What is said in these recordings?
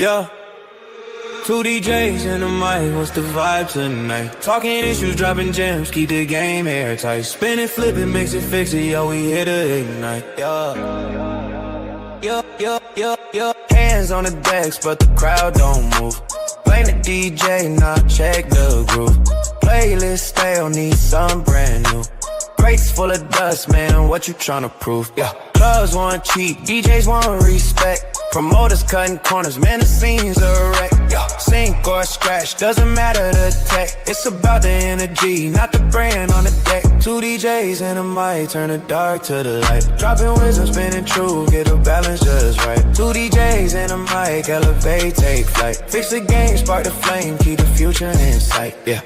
Yeah. Two DJs in the mic, what's the vibe tonight? Talking issues, dropping gems, keep the game airtight. Spin it, flip it, mix it, fix it, yo, we here to ignite. Yeah. Hands on the decks, but the crowd don't move. Blame the DJ, not check the groove. Playlist stale, need some brand new. Crates full of dust, man, what you tryna prove? Yeah. Clubs want cheap, DJs want respect. Promoters cutting corners, man, the scene's a wreck. Yeah. Sink or scratch, doesn't matter the tech. It's about the energy, not the brand on the deck. Two DJs and a mic, turn the dark to the light. Dropping wisdom, spinning true, get the balance just right. Two DJs and a mic, elevate, take flight. Fix the game, spark the flame, keep the future in sight. Yeah.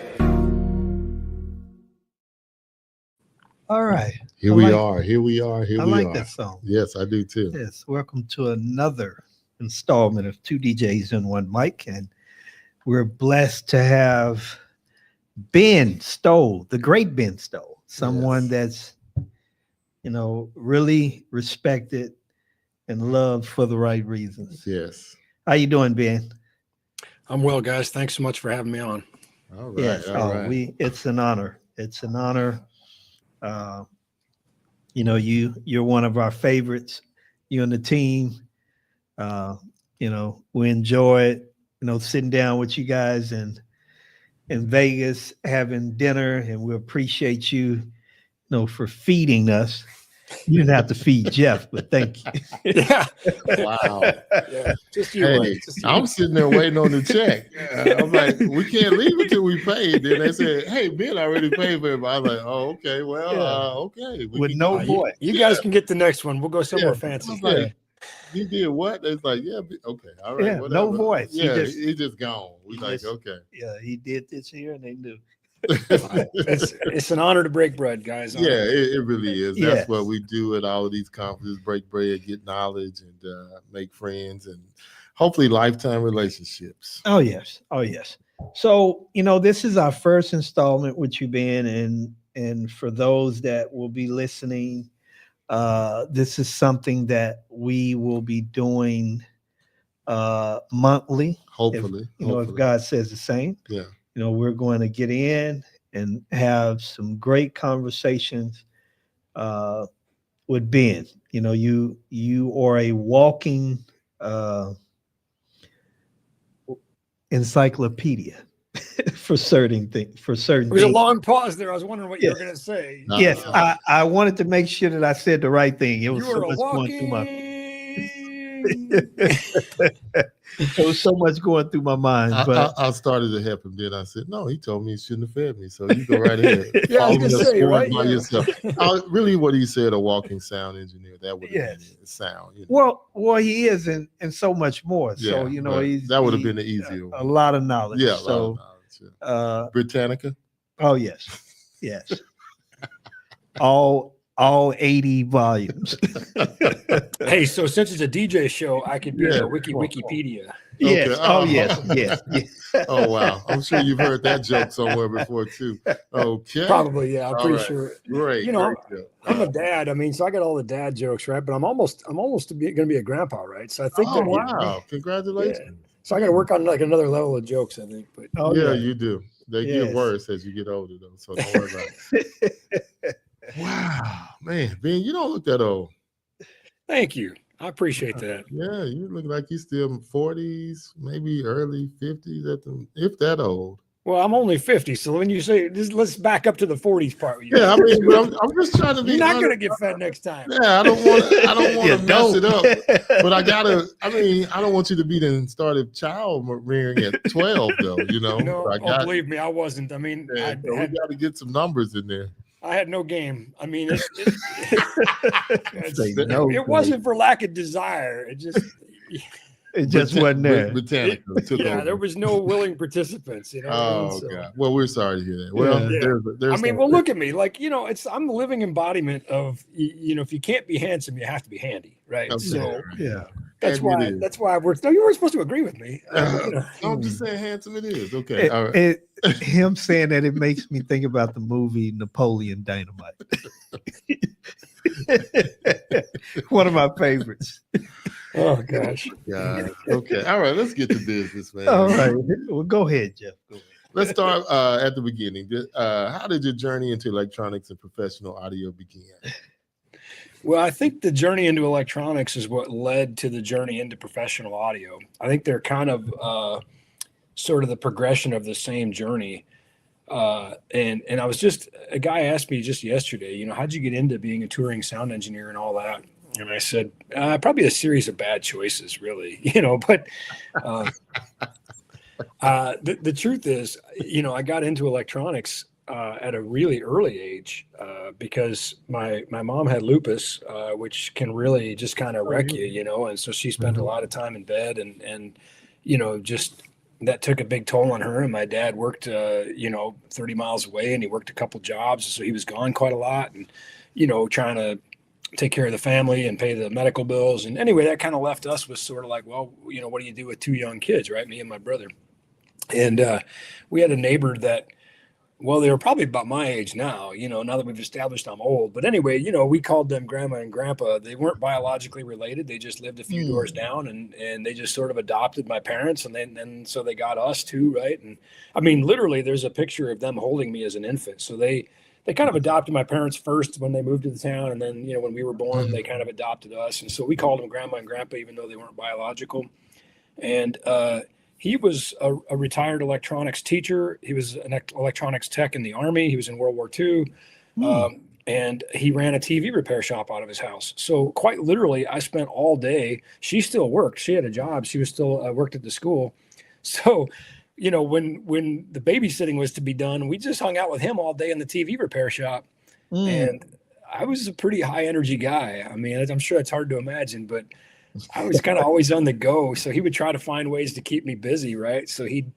All right. Here we are. I like that song. Yes, I do too. Yes. Welcome to another installment of Two DJs and One Mic. And we're blessed to have Ben Stowe, the great Ben Stowe, someone that's, really respected and loved for the right reasons. Yes. How you doing, Ben? I'm well, guys. Thanks so much for having me on. All right. Yes. It's an honor. It's an honor. You're one of our favorites. You and the team. We enjoy it. Sitting down with you guys in Vegas, having dinner, and we appreciate you. For feeding us. You didn't have to feed Jeff, but thank you. Yeah. Wow. Yeah. Just you. Hey, I'm sitting there waiting on the check. I'm like, we can't leave until we pay. Then they said, hey, Ben already paid for it. I was like, oh, okay. Well, okay. With no voice. You guys can get the next one. We'll go somewhere fancy. I was like, you did what? It's like, yeah, okay. All right. Yeah, whatever. no voice. Yeah, he's just gone. We like, okay. Yeah, he did this here and they knew. It's an honor to break bread, guys. Yeah, it really is. That's Yes. what we do at all of these conferences: break bread, get knowledge, and make friends, and hopefully lifetime relationships. Oh yes. So this is our first installment with you, Ben, and for those that will be listening, this is something that we will be doing monthly. Hopefully, if God says the same. Yeah. We're going to get in and have some great conversations with Ben. You are a walking encyclopedia for certain things. There was a long pause there. I was wondering what you were going to say. Yes, I wanted to make sure that I said the right thing. It was You were there was so much going through my mind. But I started to help him. Then I said, "No, he told me he shouldn't have fed me. So you go right ahead." Yeah, I was going to say, right? By yourself. Really, what he said, a walking sound engineer. That would have been the sound. Well, he is, and so much more. Yeah, So that would have been the easier one. A lot of knowledge. Yeah, so Britannica. Oh yes. all 80 volumes. Hey, so since it's a DJ show, I could be a Wikipedia. Yes. Okay. Oh, yes. Oh, wow. I'm sure you've heard that joke somewhere before, too. Okay. Probably, yeah. I'm pretty sure. Great. I'm a dad. So I got all the dad jokes, right? But I'm almost going to be a grandpa, right? So I think wow. Congratulations. Yeah. So I got to work on like another level of jokes, I think. But you do. They get worse as you get older, though. So don't worry about it. Wow, man, Ben, you don't look that old. Thank you. I appreciate that. Yeah, you look like you're still 40s, maybe early 50s, if that old. Well, I'm only 50, so when you say let's back up to the 40s part. Yeah, I'm just trying to be. You're not going to get fed next time. Yeah, I don't want to mess it up. But I don't want you to be then started child rearing at 12, though. No, believe me, I wasn't. We got to get some numbers in there. I had no game. It wasn't for lack of desire. It just wasn't there. There was no willing participants. Oh, God. Well, we're sorry to hear that. Well, there's look at me. Like, I'm the living embodiment of, if you can't be handsome, you have to be handy, right? Okay. So yeah. That's why I worked. No, you weren't supposed to agree with me. I'm just saying handsome it is. Okay. All right. Him saying that, it makes me think about the movie Napoleon Dynamite. One of my favorites. Oh gosh. Yeah. Okay. All right. Let's get to business, man. All right. Well, go ahead, Jeff. Go ahead. Let's start at the beginning. How did your journey into electronics and professional audio begin? Well, I think the journey into electronics is what led to the journey into professional audio. I think they're kind of sort of the progression of the same journey. And I was a guy asked me just yesterday, how'd you get into being a touring sound engineer and all that? And I said, probably a series of bad choices, really, but the truth is, I got into electronics at a really early age because my mom had lupus, which can really just kind of wreck you, and so she spent a lot of time in bed and just that took a big toll on her. And my dad worked, 30 miles away, and he worked a couple jobs. So he was gone quite a lot and, trying to take care of the family and pay the medical bills. And anyway, that kind of left us with sort of like, well, what do you do with two young kids, right? Me and my brother. And we had a neighbor that, well, they were probably about my age now, now that we've established I'm old. But anyway, we called them grandma and grandpa. They weren't biologically related. They just lived a few doors down, and they just sort of adopted my parents. And then so they got us too, right? And I mean, literally, there's a picture of them holding me as an infant. So they kind of adopted my parents first when they moved to the town. And then, when we were born, they kind of adopted us. And so we called them grandma and grandpa, even though they weren't biological. And he was a retired electronics teacher. He was an electronics tech in the Army. He was in World War II. And he ran a TV repair shop out of his house. So quite literally, I spent all day. She still worked. She had a job. She was still worked at the school. So, when the babysitting was to be done, we just hung out with him all day in the TV repair shop. And I was a pretty high energy guy. I mean, I'm sure it's hard to imagine, but I was kind of always on the go. So he would try to find ways to keep me busy, right? So he'd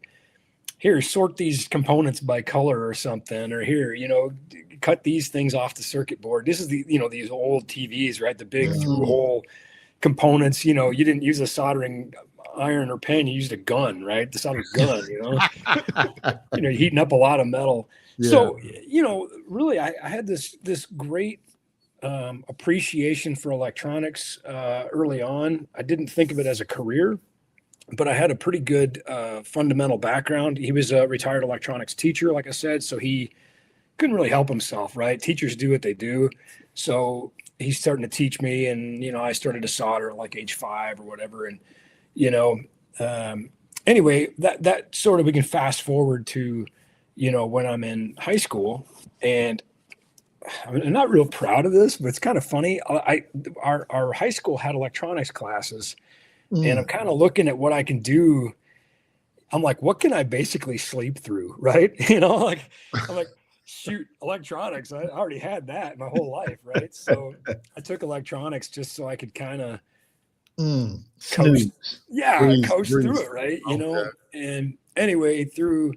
sort these components by color or something, or cut these things off the circuit board. This is these old TVs, right? The big through hole components, you didn't use a soldering iron or pen, you used a gun, right? The soldering gun, heating up a lot of metal. Yeah. So, really, I had this great appreciation for electronics early on. I didn't think of it as a career, but I had a pretty good fundamental background. He was a retired electronics teacher, like I said, so he couldn't really help himself, right? Teachers do what they do. So he's starting to teach me, and I started to solder at like age 5 or whatever. And anyway, that sort of, we can fast forward to when I'm in high school, and I'm not real proud of this, but it's kind of funny. Our high school had electronics classes, and I'm kind of looking at what I can do. I'm like, what can I basically sleep through, right? I'm like, shoot, electronics. I already had that my whole life, right? So I took electronics just so I could kind of coast through it, right? And anyway, through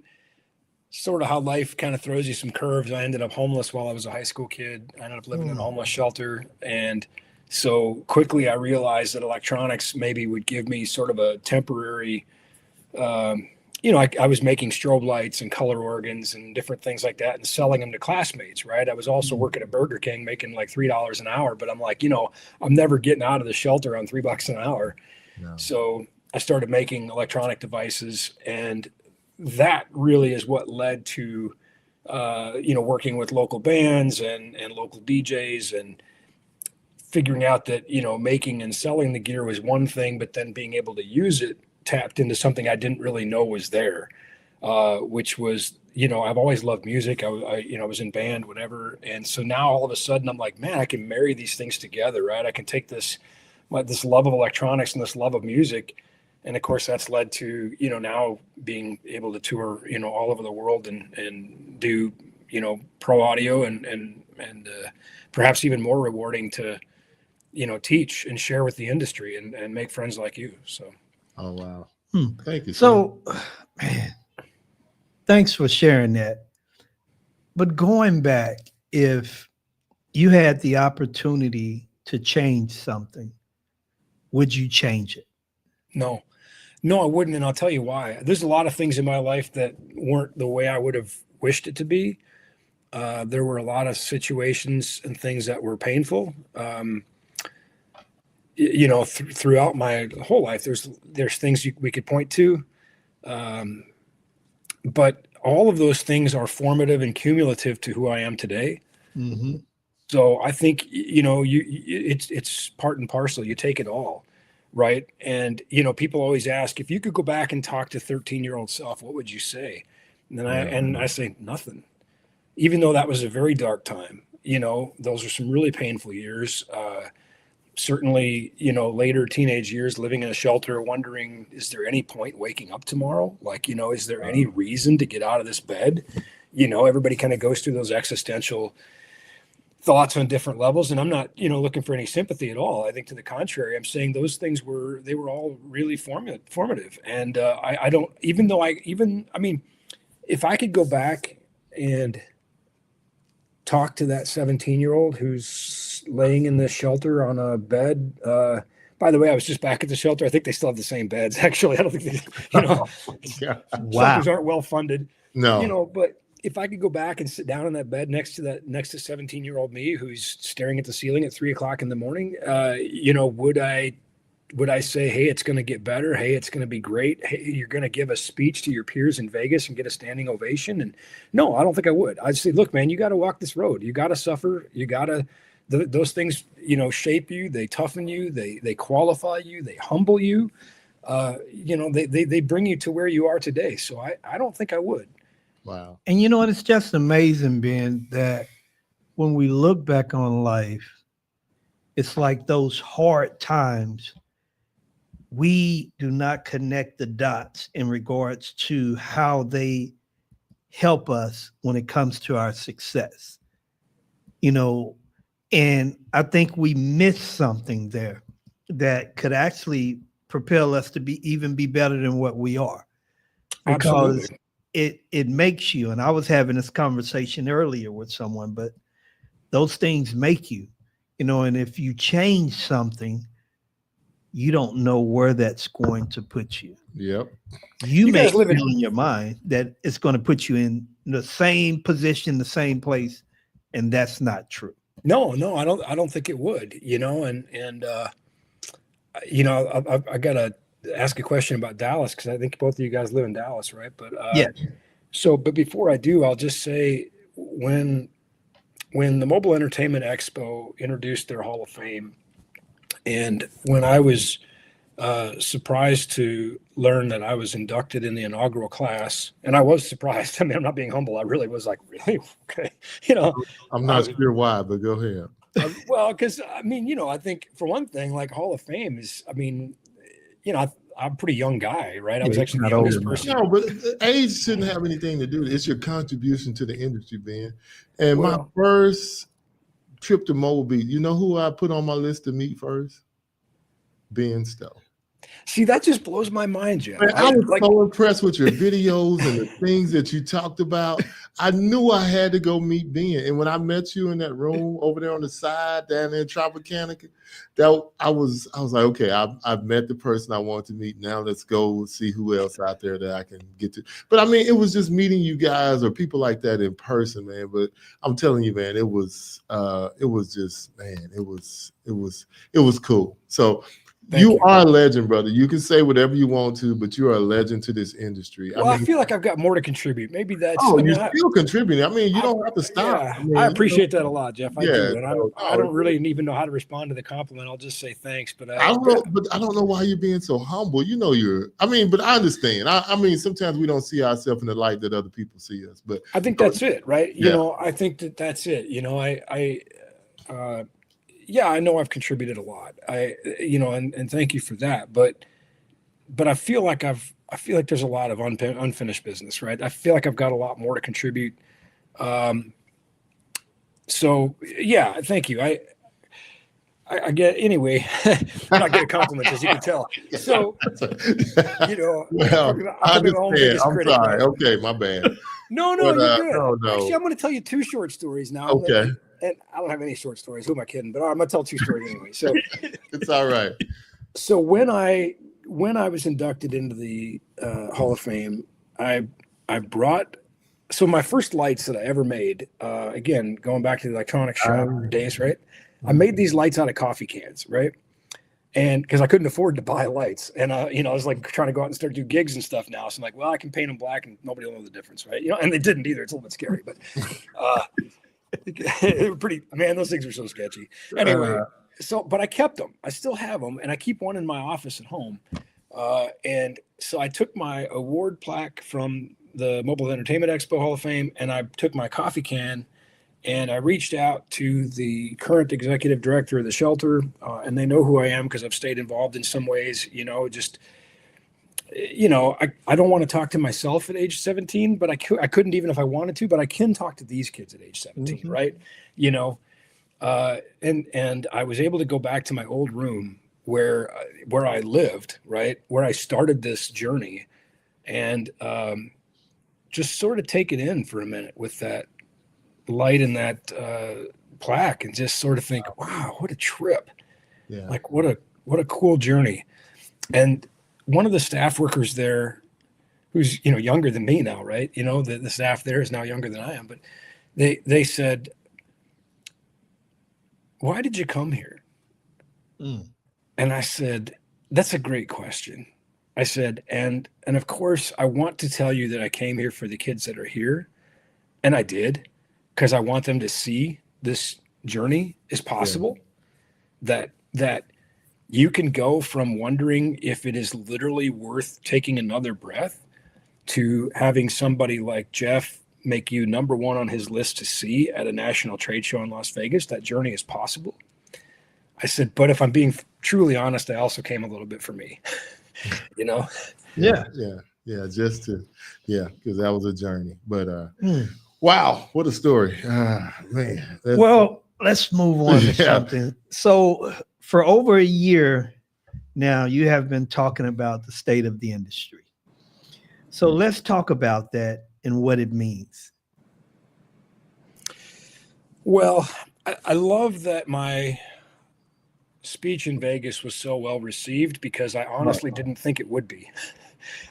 sort of how life kind of throws you some curves, I ended up homeless while I was a high school kid. I ended up living in a homeless shelter. And so quickly I realized that electronics maybe would give me sort of a temporary, I was making strobe lights and color organs and different things like that and selling them to classmates, right? I was also working at Burger King making like $3 an hour, but I'm like, I'm never getting out of the shelter on $3 an hour. No. So I started making electronic devices, and that really is what led to, working with local bands and local DJs, and figuring out that, making and selling the gear was one thing, but then being able to use it tapped into something I didn't really know was there, which was, I've always loved music. I was in band, whatever. And so now all of a sudden I'm like, man, I can marry these things together, right? I can take this love of electronics and this love of music. And of course that's led to, now being able to tour, all over the world and do, pro audio and perhaps even more rewarding to, teach and share with the industry and make friends like you. So. Oh, wow. Thank you. So, man, thanks for sharing that. But going back, if you had the opportunity to change something, would you change it? No, I wouldn't. And I'll tell you why. There's a lot of things in my life that weren't the way I would have wished it to be. There were a lot of situations and things that were painful. throughout my whole life, there's things we could point to. But all of those things are formative and cumulative to who I am today. Mm-hmm. So I think, it's part and parcel. You take it all, right? And, people always ask, if you could go back and talk to 13-year-old self, what would you say? And I say nothing, even though that was a very dark time. Those are some really painful years. Certainly, later teenage years, living in a shelter, wondering, is there any point waking up tomorrow? Like, is there any reason to get out of this bed? Everybody kind of goes through those existential thoughts on different levels. And I'm not, looking for any sympathy at all. I think to the contrary, I'm saying those things were all really formative. And I don't, if I could go back and talk to that 17-year-old who's laying in the shelter on a bed. By the way, I was just back at the shelter. I think they still have the same beds. Actually, I don't think shelters aren't well funded. No, but if I could go back and sit down on that bed next to 17-year-old me who's staring at the ceiling at 3:00 in the morning, would I say, hey, it's going to get better. Hey, it's going to be great. Hey, you're going to give a speech to your peers in Vegas and get a standing ovation. And no, I don't think I would. I'd say, look, man, you got to walk this road. You got to suffer. You got to, those things, shape you. They toughen you. They qualify you. They humble you. They bring you to where you are today. So I don't think I would. Wow. And it's just amazing, Ben, that when we look back on life, it's like those hard times, we do not connect the dots in regards to how they help us when it comes to our success. And I think we miss something there that could actually propel us to be better than what we are. Because Absolutely. it makes you, and I was having this conversation earlier with someone, but those things make you, and if you change something, you don't know where that's going to put you. Yep. You may feel in your mind that it's going to put you in the same position, the same place, and that's not true. No, I don't think it would, I got to ask a question about Dallas, because I think both of you guys live in Dallas, right? But yeah. But before I do, I'll just say when the Mobile Entertainment Expo introduced their Hall of Fame, and when I was surprised to learn that I was inducted in the inaugural class, and I was surprised. I mean, I'm not being humble. I really was like, really? Okay. I'm not sure why, but go ahead. Well, because I think for one thing, like Hall of Fame is, I'm a pretty young guy, right? I was actually the youngest person. No, but age shouldn't have anything to do with it. It's your contribution to the industry, Ben. And my first trip to Mobile Beach, you know who I put on my list to meet first? Ben Stowe. See, that just blows my mind, Jeff. Man, I was so impressed with your videos and the things that you talked about. I knew I had to go meet Ben. And when I met you in that room over there on the side down there in Tropicana, I was like, okay, I've met the person I want to meet. Now let's go see who else out there that I can get to. But it was just meeting you guys or people like that in person, man. But I'm telling you, man, it was cool. So you are a legend, brother. You can say whatever you want to, but you are a legend to this industry. Well, I feel like I've got more to contribute. Maybe that's. You're still contributing. You don't have to stop. Yeah, I appreciate that a lot, Jeff. I do, and I don't really even know how to respond to the compliment. I'll just say thanks. But I don't know why you're being so humble. But I understand. Sometimes we don't see ourselves in the light that other people see us. But I think that's it, right? I think that's it. I know I've contributed a lot. And thank you for that. But I feel like there's a lot of unfinished business, right? I feel like I've got a lot more to contribute. So yeah, thank you. I get anyway. I'm not getting compliments, as you can tell. So I understand. I'm sorry. Okay, my bad. No, you're good. No. Actually, I'm going to tell you 2 short stories now. Okay. And I don't have any short stories. Who am I kidding? But I'm going to tell 2 stories anyway. So it's all right. So when I was inducted into the Hall of Fame, I brought my first lights that I ever made. Again, going back to the electronics shop days, right? I made these lights out of coffee cans, right? And because I couldn't afford to buy lights, and I was like trying to go out and start do gigs and stuff now. So I'm like, well, I can paint them black, and nobody will know the difference, right? And they didn't either. It's a little bit scary, but they were pretty. Man, those things are so sketchy. Anyway, but I kept them. I still have them, and I keep one in my office at home. And so I took my award plaque from the Mobile Entertainment Expo Hall of Fame, and I took my coffee can. And I reached out to the current executive director of the shelter, and they know who I am because I've stayed involved in some ways. I don't want to talk to myself at age 17, but I couldn't even if I wanted to, but I can talk to these kids at age 17, right? And I was able to go back to my old room where I lived, right, where I started this journey, and just sort of take it in for a minute with that light in that plaque, and just sort of think, wow, what a trip. Yeah. Like what a cool journey. And one of the staff workers there, who's younger than me now, right? The staff there is now younger than I am, but they said, why did you come here? And I said, that's a great question. I said, and of course I want to tell you that I came here for the kids that are here, and I did, because I want them to see this journey is possible, that you can go from wondering if it is literally worth taking another breath to having somebody like Jeff make you number one on his list to see at a national trade show in Las Vegas. That journey is possible. I said, but if I'm being truly honest, I also came a little bit for me, Yeah, because that was a journey. But wow, what a story. Man. Well, let's move on to something. So for over a year now, you have been talking about the state of the industry. So let's talk about that and what it means. Well, I love that my speech in Vegas was so well received, because I honestly didn't think it would be.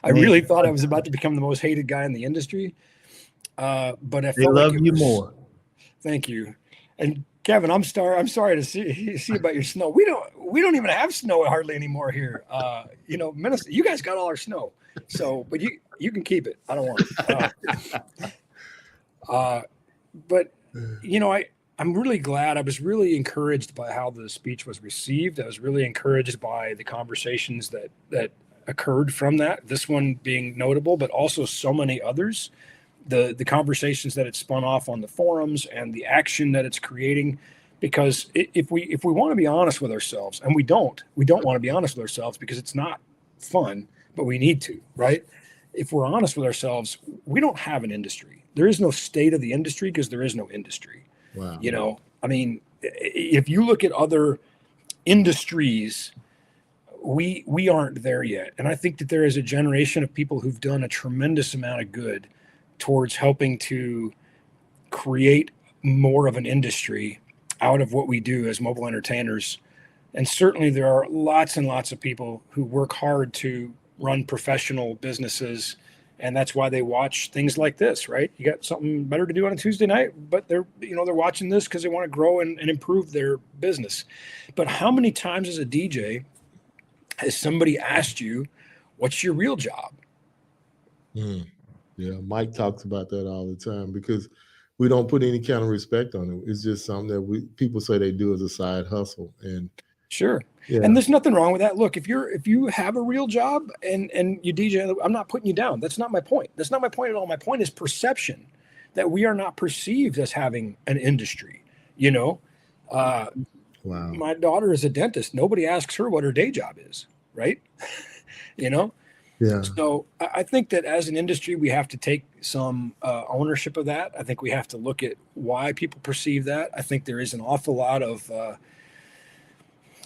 I really thought I was about to become the most hated guy in the industry. But I felt love you more. Thank you. And Kevin, I'm sorry to see about your snow. We don't even have snow hardly anymore here. Minnesota, you guys got all our snow. So, but you can keep it. I don't want it. But I'm really glad. I was really encouraged by how the speech was received. I was really encouraged by the conversations that occurred from that. This one being notable, but also so many others. The conversations that it spun off on the forums and the action that it's creating. Because if we want to be honest with ourselves, and we don't want to be honest with ourselves because it's not fun, but we need to, right? If we're honest with ourselves, we don't have an industry. There is no state of the industry because there is no industry. Wow. If you look at other industries, we aren't there yet. And I think that there is a generation of people who've done a tremendous amount of good towards helping to create more of an industry out of what we do as mobile entertainers. And certainly there are lots and lots of people who work hard to run professional businesses. And that's why they watch things like this, right? You got something better to do on a Tuesday night, but they're watching this because they want to grow and improve their business. But how many times as a DJ has somebody asked you, what's your real job? Yeah, Mike talks about that all the time because we don't put any kind of respect on it. It's just something that people say they do as a side hustle. And sure. Yeah. And there's nothing wrong with that. Look, if you have a real job and you DJ, I'm not putting you down. That's not my point. That's not my point at all. My point is perception, that we are not perceived as having an industry. Wow. My daughter is a dentist. Nobody asks her what her day job is, right? Yeah. So I think that as an industry, we have to take some ownership of that. I think we have to look at why people perceive that. I think there is an awful lot of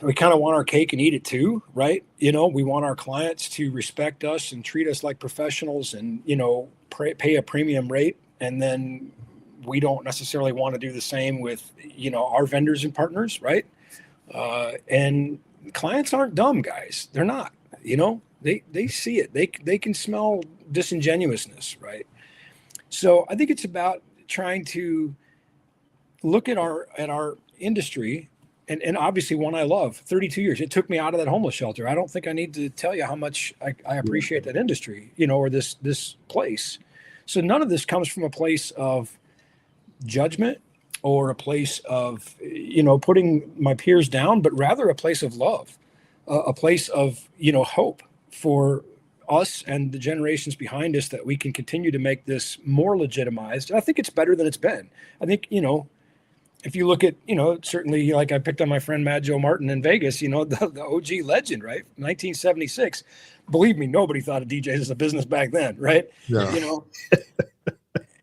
we kind of want our cake and eat it too, right? We want our clients to respect us and treat us like professionals and, pay a premium rate. And then we don't necessarily want to do the same with, our vendors and partners, right? And clients aren't dumb, guys. They're not, they see it. They can smell disingenuousness, right? So I think it's about trying to look at our industry and obviously one I love. 32 years. It took me out of that homeless shelter. I don't think I need to tell you how much I appreciate that industry, or this place. So none of this comes from a place of judgment or a place of, putting my peers down, but rather a place of love, a place of, hope for us and the generations behind us, that we can continue to make this more legitimized. I think it's better than it's been. I think, if you look at, certainly, like I picked on my friend Mad Joe Martin in Vegas, the OG legend, right? 1976. Believe me, nobody thought of DJs as a business back then, right? No.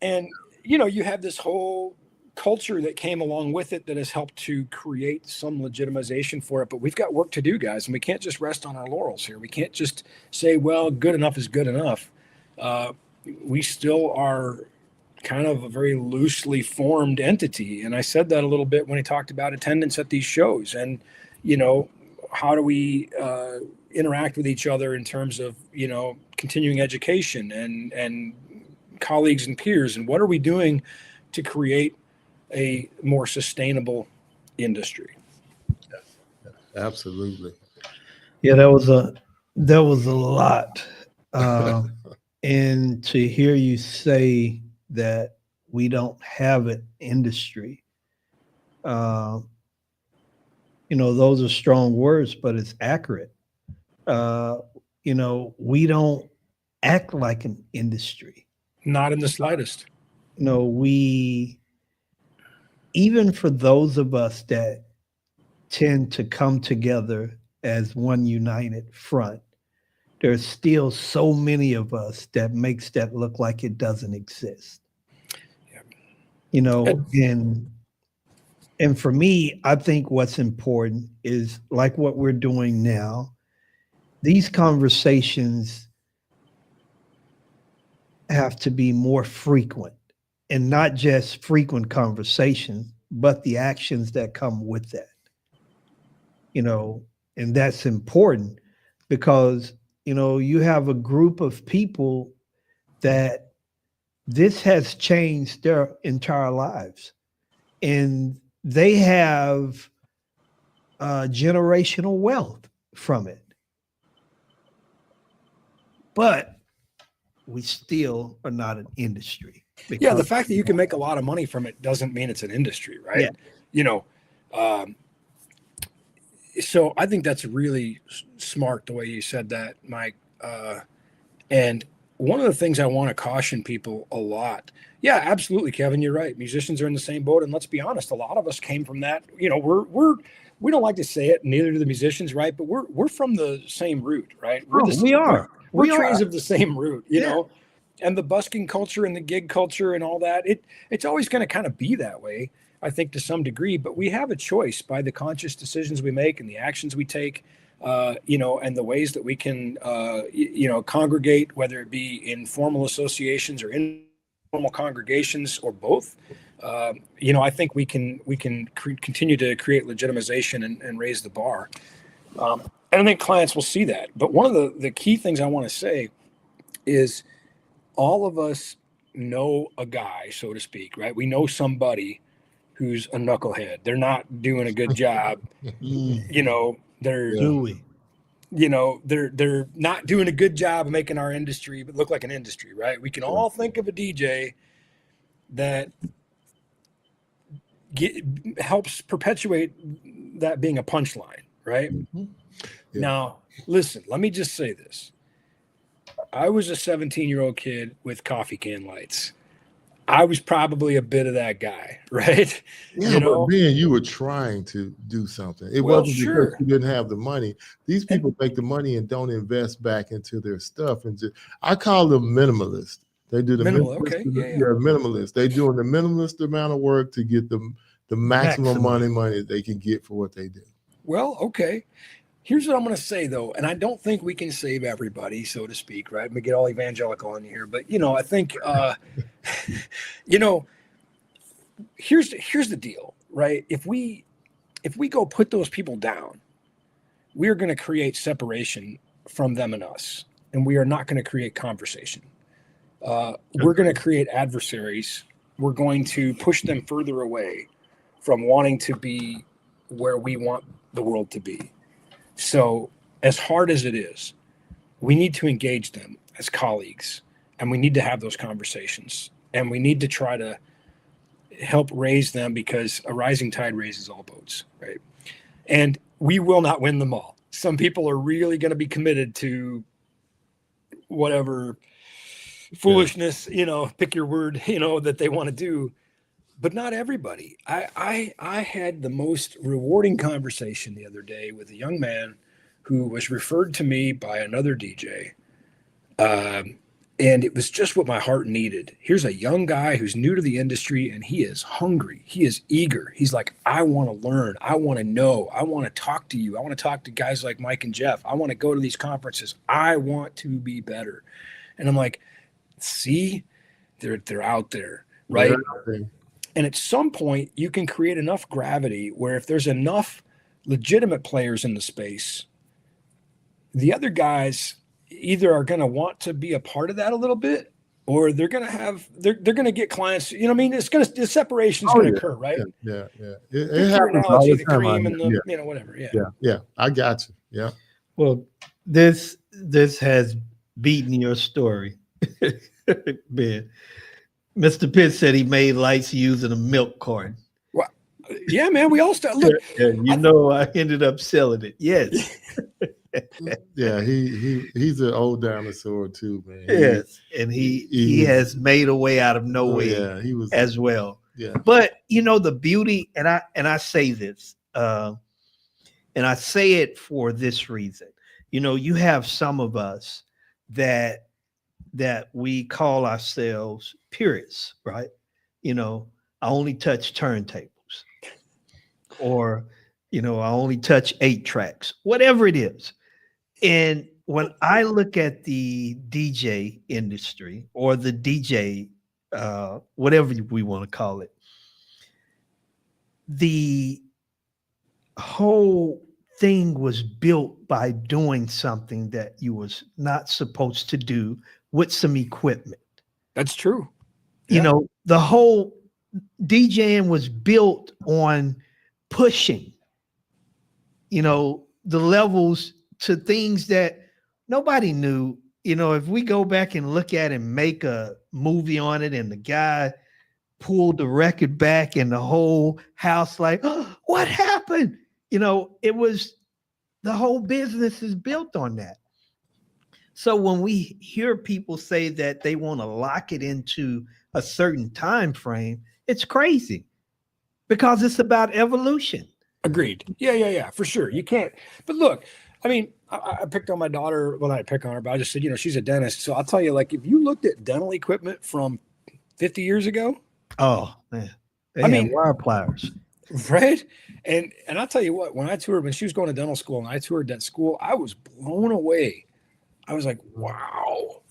And, you have this whole culture that came along with it that has helped to create some legitimization for it. But we've got work to do, guys, and we can't just rest on our laurels here. We can't just say, well, good enough is good enough. We still are kind of a very loosely formed entity. And I said that a little bit when he talked about attendance at these shows and, how do we interact with each other in terms of, continuing education and colleagues and peers, and what are we doing to create a more sustainable industry? Absolutely. Yeah, that was a lot. And to hear you say that we don't have an industry, those are strong words, but it's accurate. We don't act like an industry. Not in the slightest. Even for those of us that tend to come together as one united front, there's still so many of us that makes that look like it doesn't exist. And for me, I think what's important is like what we're doing now. These conversations have to be more frequent, and not just frequent conversations, but the actions that come with that. And that's important because, you have a group of people that this has changed their entire lives, and they have generational wealth from it. But we still are not an industry. Yeah, the fact that you can make a lot of money from it doesn't mean it's an industry, right? Yeah. So I think that's really smart the way you said that, Mike. And one of the things I want to caution people a lot. Yeah, absolutely, Kevin, you're right. Musicians are in the same boat, and let's be honest, a lot of us came from that. We don't like to say it, neither do the musicians, right? But we're from the same root, right? We are. We're trees of the same root, you know. And the busking culture and the gig culture and all that, it's always going to kind of be that way, I think, to some degree. But we have a choice by the conscious decisions we make and the actions we take, and the ways that we can, congregate, whether it be in formal associations or informal congregations or both. I think we can continue to create legitimization and raise the bar. And I think clients will see that. But one of the key things I want to say is all of us know a guy, so to speak, right? We know somebody who's a knucklehead. They're not doing a good job. They're not doing a good job of making our industry look like an industry, right? We can all think of a DJ that helps perpetuate that being a punchline, right? Mm-hmm. Yeah. Now, listen, let me just say this. I was a 17-year-old kid with coffee can lights. I was probably a bit of that guy, right? Yeah, but man, you were trying to do something. It wasn't because you didn't have the money. These people make the money and don't invest back into their stuff. And I call them minimalists. They do the minimalist. They're doing the minimalist amount of work to get the maximum money they can get for what they do. Well, okay. Here's what I'm going to say, though, and I don't think we can save everybody, so to speak, right? We get all evangelical in here, but I think, here's the deal, right? If we go put those people down, we're going to create separation from them and us, and we are not going to create conversation. We're going to create adversaries. We're going to push them further away from wanting to be where we want the world to be. So as hard as it is, we need to engage them as colleagues, and we need to have those conversations, and we need to try to help raise them, because a rising tide raises all boats, right? And we will not win them all. Some people are really going to be committed to whatever foolishness, pick your word, that they want to do, but not everybody. I had the most rewarding conversation the other day with a young man who was referred to me by another DJ. And it was just what my heart needed. Here's a young guy who's new to the industry, and he is hungry. He is eager. He's like, I want to learn. I want to know. I want to talk to you. I want to talk to guys like Mike and Jeff. I want to go to these conferences. I want to be better. And I'm like, see, they're out there, right? And at some point, you can create enough gravity where if there's enough legitimate players in the space, the other guys either are going to want to be a part of that a little bit, or they're going to have, they're going to get clients, the separation's going to occur, right? Yeah. It happens all the time. Cream and the, whatever. Yeah. I got you. Yeah. Well, this has beaten your story, Ben. Mr. Pitt said he made lights using a milk carton. Well, yeah, man, we all start. Look, I ended up selling it. Yes. Yeah, he's an old dinosaur too, man. Yes, and he has made a way out of no way. Yeah, he was as well. Yeah, but the beauty, and I say this, and I say it for this reason. You have some of us that we call ourselves purists, right? I only touch turntables, or I only touch 8 tracks, whatever it is. And when I look at the DJ industry, or the DJ, whatever we want to call it, the whole thing was built by doing something that you was not supposed to do with some equipment. That's true. Yeah. The whole DJing was built on pushing, the levels to things that nobody knew. If we go back and look at and make a movie on it, and the guy pulled the record back and the whole house like, oh, what happened? It was, the whole business is built on that. So when we hear people say that they want to lock it into a certain time frame, it's crazy, because it's about evolution. Agreed. Yeah, for sure. You can't. But look, I mean, I picked on my daughter. Well, I didn't pick on her, but I just said, she's a dentist. So I'll tell you, like, if you looked at dental equipment from 50 years ago. Oh, man. They had wire pliers. Right. And I'll tell you what, when she was going to dental school and I toured that school, I was blown away. I was like, wow.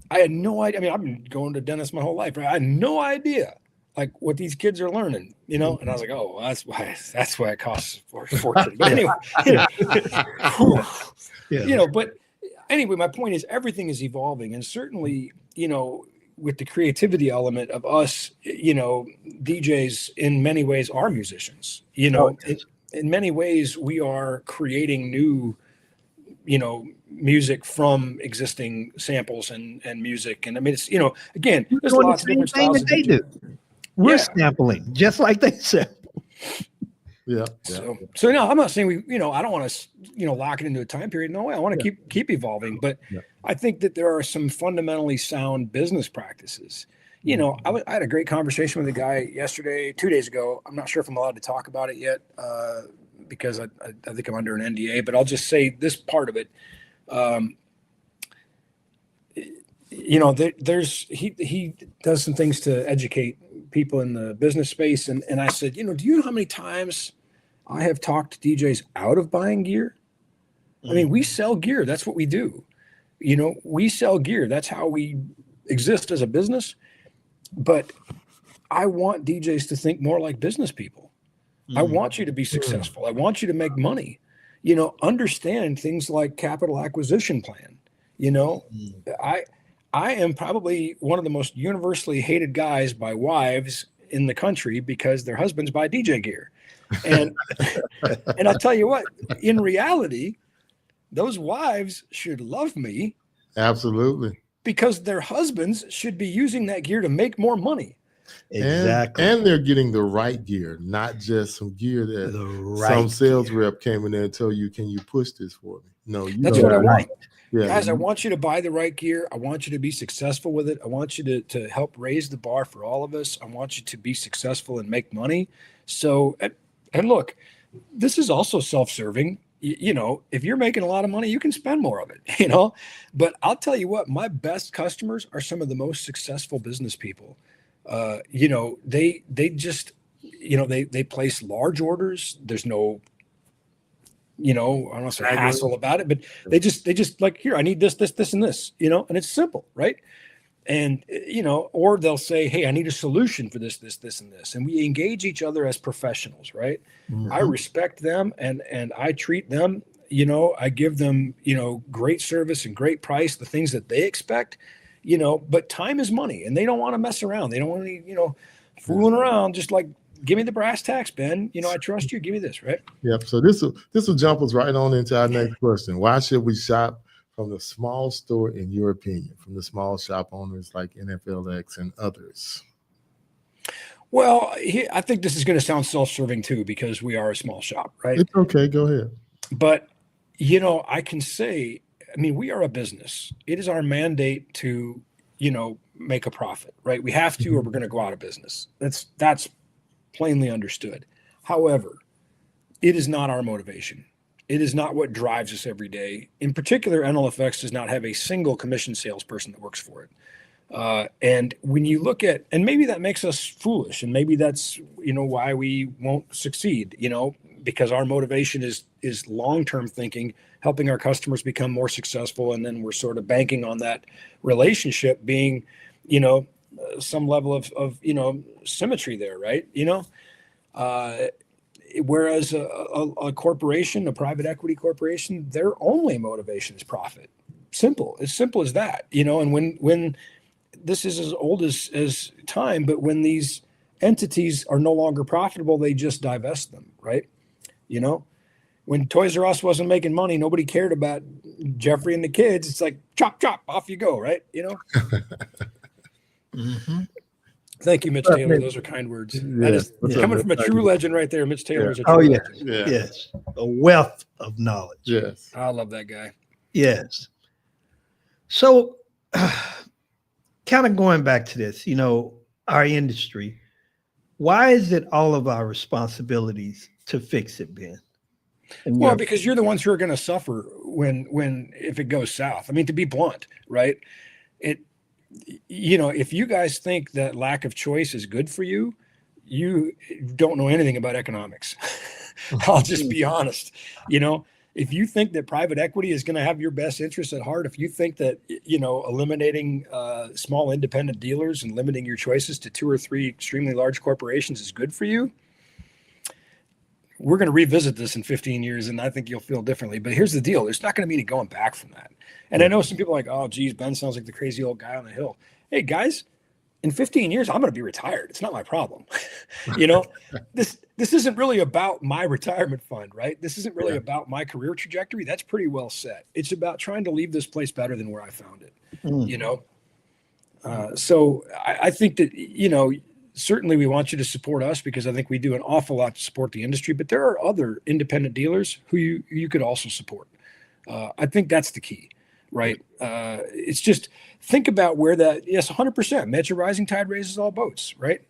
I had no idea. I mean, I've been going to dentists my whole life, right? I had no idea like what these kids are learning, And I was like, oh, well, that's why it costs a fortune. But anyway, but anyway, my point is everything is evolving. And certainly, with the creativity element of us, DJs in many ways are musicians, in many ways we are creating new, music from existing samples and music. And I mean, it's, again, there's lots of different styles that they do. We're sampling just like they sample. Yeah. So no, I'm not saying we, I don't want to, lock it into a time period. No way. I want to keep evolving, but I think that there are some fundamentally sound business practices. I had a great conversation with a guy yesterday, 2 days ago. I'm not sure if I'm allowed to talk about it yet, because I think I'm under an NDA, but I'll just say this part of it. He does some things to educate people in the business space. And I said, do you know how many times I have talked to DJs out of buying gear? I mean, we sell gear. That's what we do. We sell gear. That's how we exist as a business. But I want DJs to think more like business people. I want you to be successful. I want you to make money, understand things like capital acquisition plan. I am probably one of the most universally hated guys by wives in the country because their husbands buy DJ gear. And and I'll tell you what, in reality, those wives should love me. Absolutely. Because their husbands should be using that gear to make more money. Exactly. And they're getting the right gear, not just some gear that some sales rep came in there and told you, can you push this for me? No, that's what I want. Yeah. Guys, I want you to buy the right gear. I want you to be successful with it. I want you to help raise the bar for all of us. I want you to be successful and make money. So, and look, this is also self-serving. You know, if you're making a lot of money, you can spend more of it, you know, but I'll tell you what, my best customers are some of the most successful business people. You know, they just, you know, they place large orders. There's no, you know, I don't want to say hassle about it, but they just like, here, I need this, and this, you know, and it's simple, right? And, you know, or they'll say, hey, I need a solution for this, and this. And we engage each other as professionals, right? Mm-hmm. I respect them and I treat them, you know, I give them, you know, great service and great price, the things that they expect, you know, but time is money and they don't want to mess around. They don't want to, you know, fooling around, just like, give me the brass tacks, Ben. You know, I trust you. Give me this, right? Yep. So this will jump us right on into our next question. Why should we shop from the small store, in your opinion, from the small shop owners like NLFX and others? Well, I think this is going to sound self-serving too, because we are a small shop, right? It's okay. Go ahead. But, you know, I can say, I mean, we are a business. It is our mandate to, you know, make a profit, right? We have to, or we're going to go out of business. That's plainly understood. However, it is not our motivation. It is not what drives us every day. In particular, NLFX does not have a single commission salesperson that works for it. And when you look at, and maybe that makes us foolish, and maybe that's, you know, why we won't succeed, you know, because our motivation is long-term thinking, helping our customers become more successful. And then we're sort of banking on that relationship being, you know, some level of, you know, symmetry there, right? You know, whereas a corporation, a private equity corporation, their only motivation is profit. Simple, as simple as that, you know. And when this is as old as time, but when these entities are no longer profitable, they just divest them, right? You know, when Toys R Us wasn't making money, nobody cared about Jeffrey and the kids. It's like chop, chop, off you go, right? You know. Mm-hmm. Thank you, Mitch Taylor. Those are kind words. Yeah. That is coming from a true legend right there. Mitch Taylor is a true legend. Yes. A wealth of knowledge. Yes. I love that guy. Yes. So kind of going back to this, you know, our industry, why is it all of our responsibilities to fix it, Ben? Well, because you're the ones who are going to suffer if it goes south. I mean, to be blunt, right? You know, if you guys think that lack of choice is good for you, you don't know anything about economics. I'll just be honest. You know, if you think that private equity is going to have your best interests at heart, if you think that, you know, eliminating small independent dealers and limiting your choices to 2 or 3 extremely large corporations is good for you, we're going to revisit this in 15 years, and I think you'll feel differently. But here's the deal. There's not going to be any going back from that. And I know some people are like, oh, geez, Ben sounds like the crazy old guy on the hill. Hey, guys, in 15 years, I'm going to be retired. It's not my problem. You know, this isn't really about my retirement fund, right? This isn't really about my career trajectory. That's pretty well set. It's about trying to leave this place better than where I found it, you know? So I think that, you know, certainly we want you to support us because I think we do an awful lot to support the industry, but there are other independent dealers who you could also support. I think that's the key, right? It's just think about where that, yes, 100%, Metro rising tide raises all boats, right?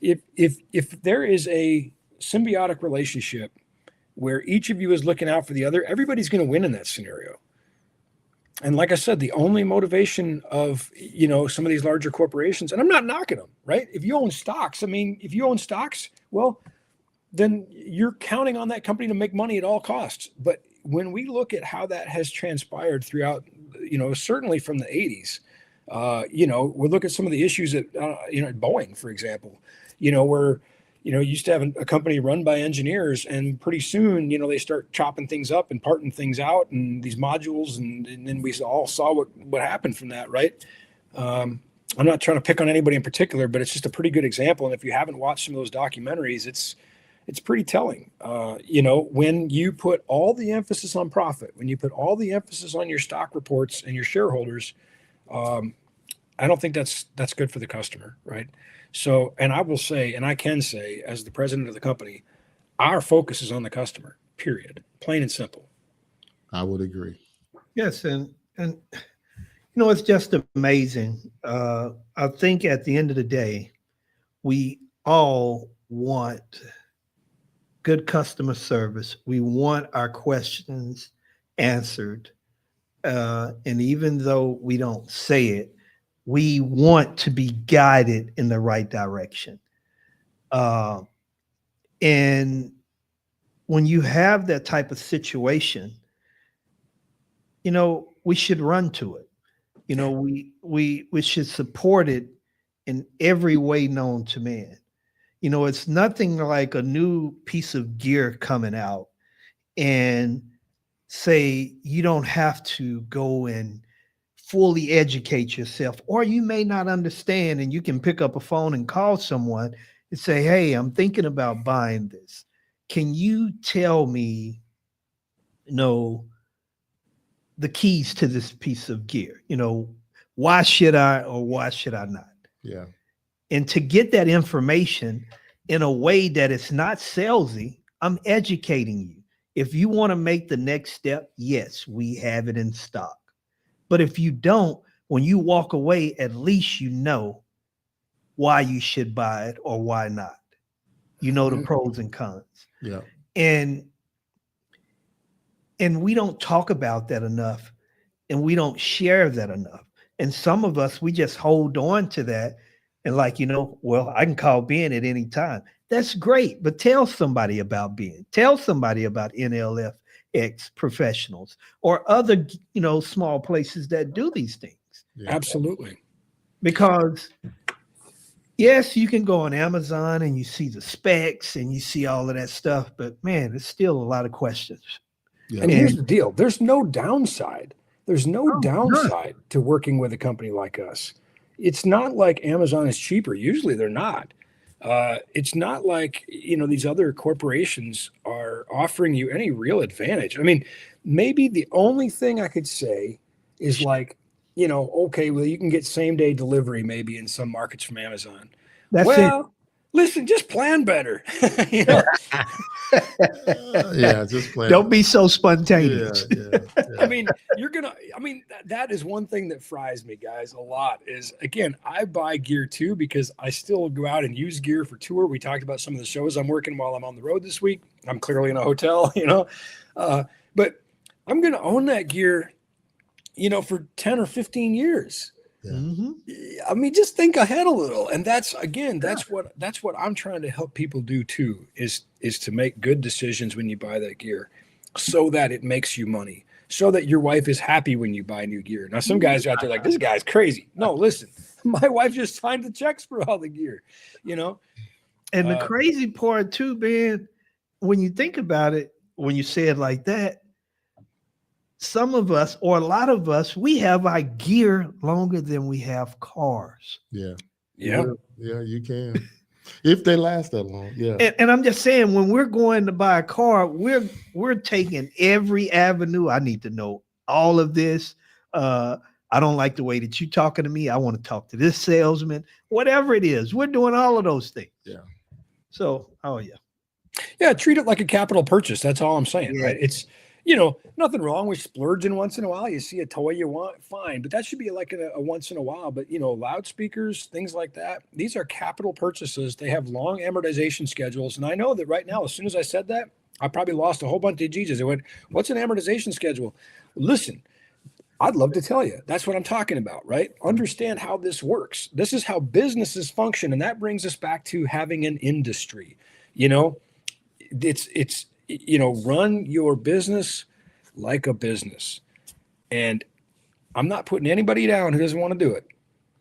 If there is a symbiotic relationship where each of you is looking out for the other, everybody's going to win in that scenario. And like I said, the only motivation of, you know, some of these larger corporations, and I'm not knocking them, right? If you own stocks, well, then you're counting on that company to make money at all costs. But when we look at how that has transpired throughout, you know, certainly from the 80s, you know, we look at some of the issues at, you know, at Boeing, for example, you know, where, you know, you used to have a company run by engineers, and pretty soon, you know, they start chopping things up and parting things out and these modules. And then we all saw what happened from that, right? I'm not trying to pick on anybody in particular, but it's just a pretty good example. And if you haven't watched some of those documentaries, it's pretty telling. When you put all the emphasis on profit, when you put all the emphasis on your stock reports and your shareholders, I don't think that's good for the customer, right? So, and I will say, and I can say, as the president of the company, our focus is on the customer, period, plain and simple. I would agree. Yes, and it's just amazing. I think at the end of the day, we all want good customer service. We want our questions answered. And even though we don't say it, we want to be guided in the right direction. And when you have that type of situation, we should run to it. We should support it in every way known to man. It's nothing like a new piece of gear coming out and say you don't have to go and fully educate yourself, or you may not understand, and you can pick up a phone and call someone and say, hey, I'm thinking about buying this. Can you tell me, the keys to this piece of gear? Why should I or why should I not? Yeah. And to get that information in a way that it's not salesy, I'm educating you. If you want to make the next step, yes, we have it in stock. But if you don't, when you walk away, at least you know why you should buy it or why not. The pros and cons. Yeah. And we don't talk about that enough, and we don't share that enough. And some of us, we just hold on to that and well, I can call Ben at any time. That's great, but tell somebody about Ben. Tell somebody about NLFX professionals or other, small places that do these things. Yeah. Absolutely. Because yes, you can go on Amazon and you see the specs and you see all of that stuff, but man, it's still a lot of questions. Yeah. And here's the deal. There's no downside. There's no downside none. to working with a company like us. It's not like Amazon is cheaper. Usually they're not. It's not like, these other corporations are offering you any real advantage. I mean, maybe the only thing I could say is okay, well, you can get same day delivery maybe in some markets from Amazon. That's it. Listen, just plan better. Yeah, just plan. Don't be so spontaneous. Yeah. I mean, that is one thing that fries me, guys, a lot is, again, I buy gear too, because I still go out and use gear for tour. We talked about some of the shows I'm working while I'm on the road this week. I'm clearly in a hotel, but I'm going to own that gear, for 10 or 15 years. Yeah. Mm-hmm. I mean, just think ahead a little. And that's what I'm trying to help people do too, is to make good decisions when you buy that gear so that it makes you money, so that your wife is happy when you buy new gear. Now, some guys are out there like, this guy's crazy. No, listen, my wife just signed the checks for all the gear, And the crazy part too, Ben, when you think about it, when you say it like that, some of us, or a lot of us, we have our gear longer than we have cars. Yeah. Yeah. Yeah, you can. If they last that long. Yeah. And I'm just saying, when we're going to buy a car, we're taking every avenue. I need to know all of this. I don't like the way that you're talking to me. I want to talk to this salesman, whatever it is. We're doing all of those things. Yeah. So, oh yeah. Yeah. Treat it like a capital purchase. That's all I'm saying, Yeah. right? It's, nothing wrong with splurging once in a while. You see a toy you want, fine, but that should be like a once in a while. But, loudspeakers, things like that, these are capital purchases. They have long amortization schedules. And I know that right now, as soon as I said that, I probably lost a whole bunch of G's. They went, what's an amortization schedule? Listen, I'd love to tell you. That's what I'm talking about, right? Understand how this works. This is how businesses function. And that brings us back to having an industry. It's run your business like a business. And I'm not putting anybody down who doesn't want to do it.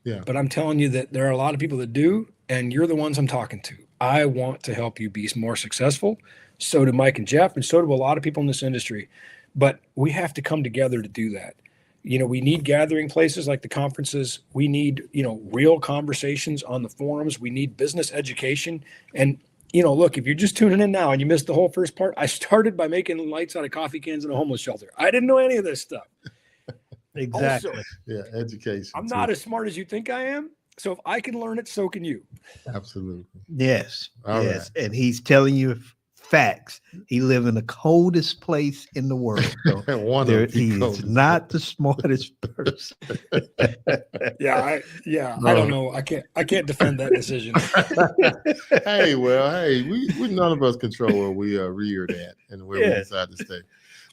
Yeah. But I'm telling you that there are a lot of people that do, and you're the ones I'm talking to. I want to help you be more successful. So do Mike and Jeff, and so do a lot of people in this industry. But we have to come together to do that. We need gathering places like the conferences. We need, real conversations on the forums. We need business education. And, look, if you're just tuning in now and you missed the whole first part, I started by making lights out of coffee cans in a homeless shelter. I didn't know any of this stuff. Exactly. Also, Yeah, education. I'm not as smart as you think I am. So if I can learn it, so can you. Absolutely. Yes. All yes. Right. And he's telling you facts. He lives in the coldest place in the world. So he's not the smartest person. I don't know. I can't defend that decision. Hey, we none of us control where we are reared at and where we decide to stay.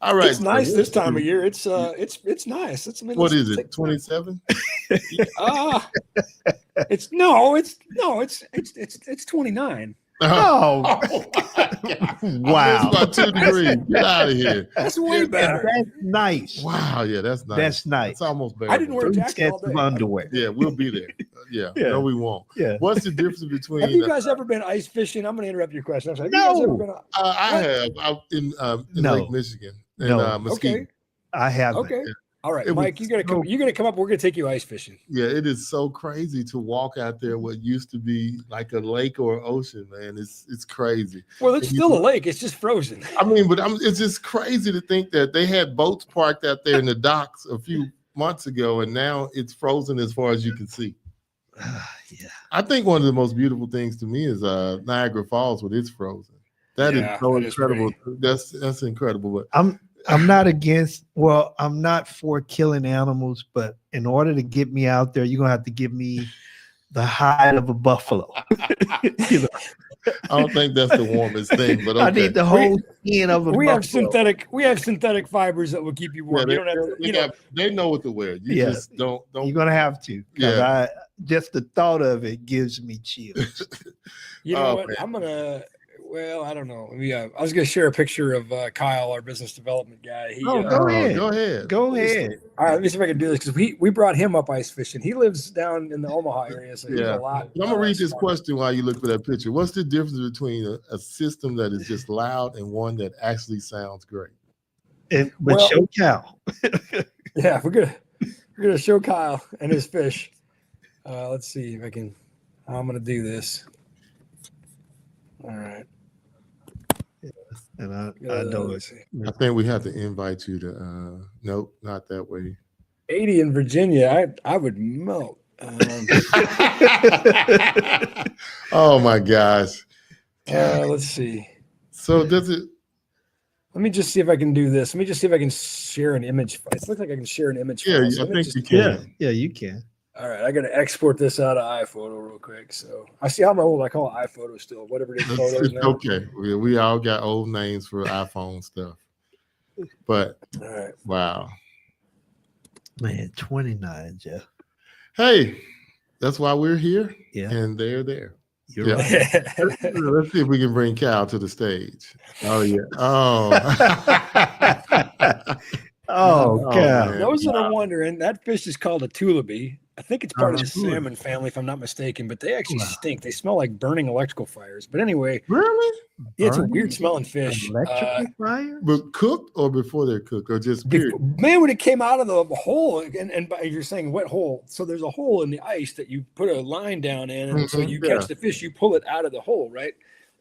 All right. It's nice this time of year. It's nice. What is it? 27? It's 29. Oh, It's wow. about 2 degrees. Get out of here. That's way better. That's nice. Wow. Yeah, that's nice. That's nice. It's almost better. I didn't wear a jacket all day. Of underwear. Yeah, we'll be there. Yeah. No, we won't. Yeah. What's the difference between? Have you guys ever been ice fishing? I'm going to interrupt your question. Have no. You guys ever been I have. Out in Lake Michigan. Mesquite. Okay. I haven't. Okay. All right, Mike, you're gonna come up. We're gonna take you ice fishing. Yeah, it is so crazy to walk out there. What used to be like a lake or ocean, man, it's crazy. Well, it's still a lake. It's just frozen. I mean, but it's just crazy to think that they had boats parked out there in the docks a few months ago, and now it's frozen as far as you can see. Yeah, I think one of the most beautiful things to me is Niagara Falls when it's frozen. That is so incredible. That's incredible. But I'm not for killing animals, but in order to get me out there, you're gonna have to give me the hide of a buffalo. I don't think that's the warmest thing, but okay. I need the whole skin of a buffalo. We have synthetic fibers that will keep you warm. Yeah, you don't have to, they know what to wear. You just don't. You're gonna have to. Yeah. Just the thought of it gives me chills. You know what? Man. I don't know. I was going to share a picture of Kyle, our business development guy. Go ahead. All right, let me see if I can do this because we brought him up ice fishing. He lives down in the Omaha area, so he's a lot. I'm gonna read this question while you look for that picture. What's the difference between a system that is just loud and one that actually sounds great? Show Kyle. Yeah, we're gonna show Kyle and his fish. Let's see if I can. I'm gonna do this. All right. And I know it. I think we have to invite you to nope, not that way. 80 in Virginia, I would melt. Oh my gosh. Let's see. So does it? Let me just see if I can do this. Let me just see if I can share an image. It looks like I can share an image. Yeah, I think you can. Yeah, you can. All right, I got to export this out of iPhoto real quick. So I see how old I call it iPhoto still. Whatever it is, photos now. Okay. We all got old names for iPhone stuff. But all right. Wow. Man, 29, Jeff. Hey, that's why we're here. Yeah. And they're there. You're right. Let's see if we can bring Cal to the stage. Oh, yeah. Oh. Oh, God. Those that are wondering, that fish is called a tulipy. I think it's part of the salmon family, if I'm not mistaken, but they actually stink. They smell like burning electrical fires. But anyway, really? Yeah, it's a weird smelling fish. Electrical fire? But cooked or before they're cooked or just period? Man, when it came out of the hole, and you're saying wet hole, so there's a hole in the ice that you put a line down in, and so you catch the fish, you pull it out of the hole, right?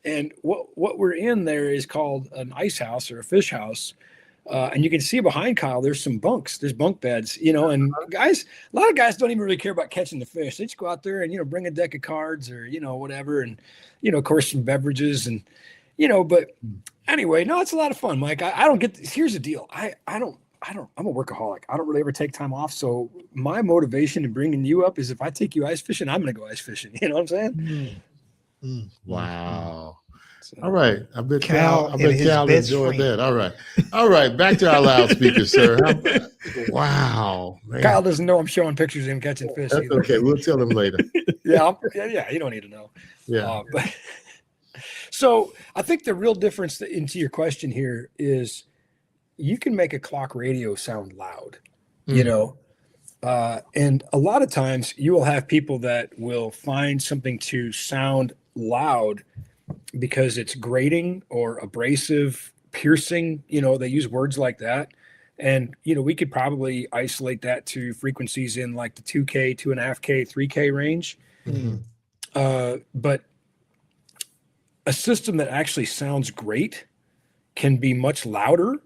And what we're in there is called an ice house or a fish house. And you can see behind Kyle, there's some bunks, there's bunk beds, and guys, a lot of guys don't even really care about catching the fish. They just go out there and, bring a deck of cards or, whatever. And, of course, some beverages and, but anyway, no, it's a lot of fun, Mike. I don't get this. Here's the deal. I'm a workaholic. I don't really ever take time off. So my motivation in bringing you up is if I take you ice fishing, I'm going to go ice fishing. You know what I'm saying? Wow. All right. I bet Cal enjoyed that. All right. Back to our loudspeaker, sir. Wow. Man. Kyle doesn't know I'm showing pictures of him catching fish. That's either. Okay. We'll tell him later. Yeah. You don't need to know. Yeah. So I think the real difference into your question here is you can make a clock radio sound loud, and a lot of times you will have people that will find something to sound loud because it's grating or abrasive, piercing, they use words like that. And, we could probably isolate that to frequencies in like the 2K, 2.5K, 3K range. Mm-hmm. But a system that actually sounds great can be much louder,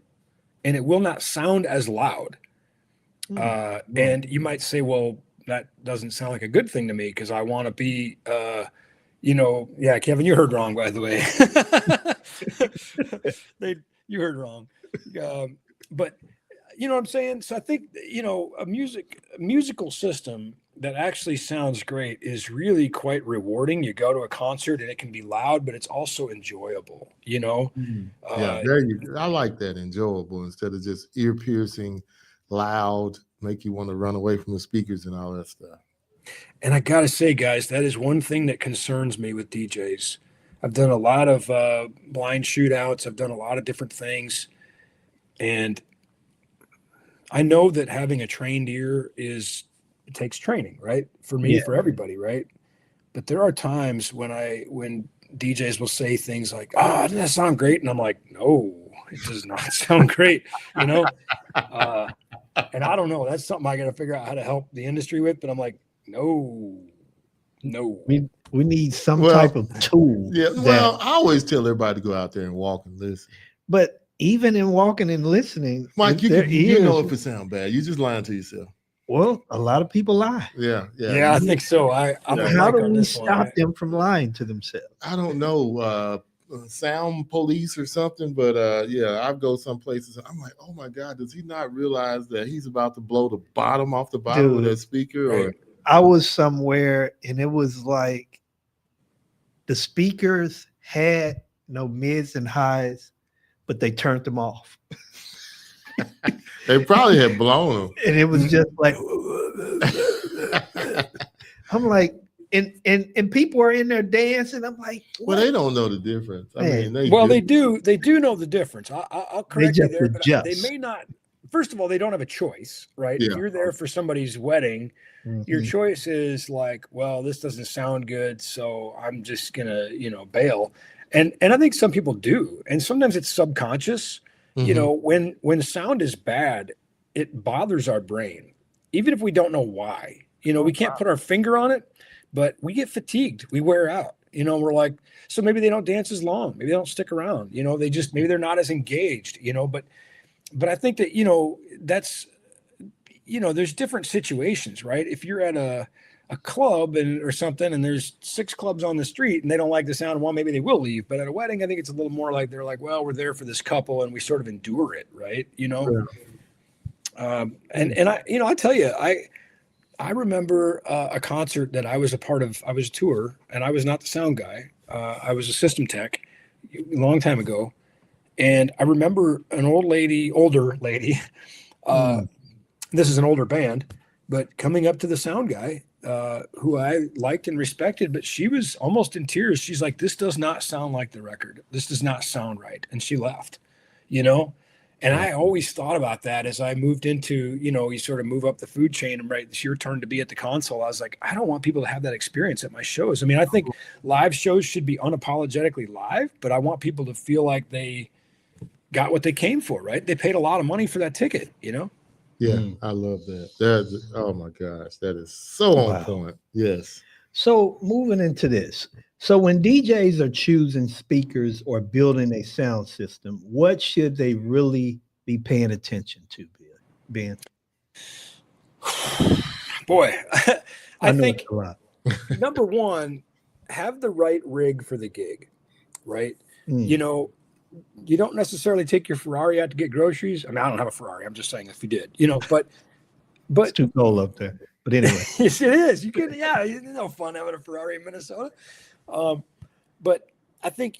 and it will not sound as loud. And you might say, well, that doesn't sound like a good thing to me because I want to be, yeah, Kevin, you heard wrong, by the way. You heard wrong. But you know what I'm saying? So I think, a musical system that actually sounds great is really quite rewarding. You go to a concert and it can be loud, but it's also enjoyable, Yeah, I like that, enjoyable, instead of just ear piercing, loud, make you want to run away from the speakers and all that stuff. And I got to say, guys, that is one thing that concerns me with DJs. I've done a lot of blind shootouts. I've done a lot of different things. And I know that having a trained ear it takes training, right? For me, for everybody, right? But there are times when DJs will say things like, doesn't that sound great? And I'm like, no, it does not sound great, And I don't know. That's something I got to figure out how to help the industry with. But I'm like, no. We need some type of tool. Yeah. Well, I always tell everybody to go out there and walk and listen. But even in walking and listening, Mike, you know if it sounds bad. You just lying to yourself. Well, a lot of people lie. Yeah. I think so. How do we stop them from lying to themselves? I don't know. Sound police or something, but I go some places and I'm like, oh my God, does he not realize that he's about to blow the bottom off the bottom of that speaker? Right. Or I was somewhere and it was like the speakers had no mids and highs, but they turned them off. They probably had blown them. And it was just like, I'm like, and people are in there dancing. I'm like, what? Well, they don't know the difference. I mean, they do. They do know the difference. I'll correct you there, but they may not. First of all, they don't have a choice, right? Yeah. If you're there for somebody's wedding, your choice is like, well, this doesn't sound good, so I'm just gonna, bail. And I think some people do, and sometimes it's subconscious. When sound is bad, it bothers our brain, even if we don't know why. We can't put our finger on it, but we get fatigued. We wear out. We're like, so maybe they don't dance as long. Maybe they don't stick around. Maybe they're not as engaged. But I think that that's there's different situations, right? If you're at a club or something, and there's 6 clubs on the street and they don't like the sound, well, maybe they will leave. But at a wedding, I think it's a little more like they're like, well, we're there for this couple and we sort of endure it, right? And I tell you, I remember a concert that I was a part of. I was a tour, and I was not the sound guy. I was a system tech a long time ago. And I remember an older lady, this is an older band, but coming up to the sound guy, who I liked and respected, but she was almost in tears. She's like, this does not sound like the record. This does not sound right. And she left, And I always thought about that as I moved into, you sort of move up the food chain, and right, it's your turn to be at the console. I was like, I don't want people to have that experience at my shows. I mean, I think live shows should be unapologetically live, but I want people to feel like they got what they came for, right? They paid a lot of money for that ticket, Yeah, I love that. Oh my gosh, that is so on point. Yes. So moving into this. So when DJs are choosing speakers or building a sound system, what should they really be paying attention to, Ben? Boy, I think number one, have the right rig for the gig, right? You don't necessarily take your Ferrari out to get groceries. I mean, I don't have a Ferrari. I'm just saying if you did, but it's too cold up there. But anyway, yes, it is. You can, it's no fun having a Ferrari in Minnesota. But I think,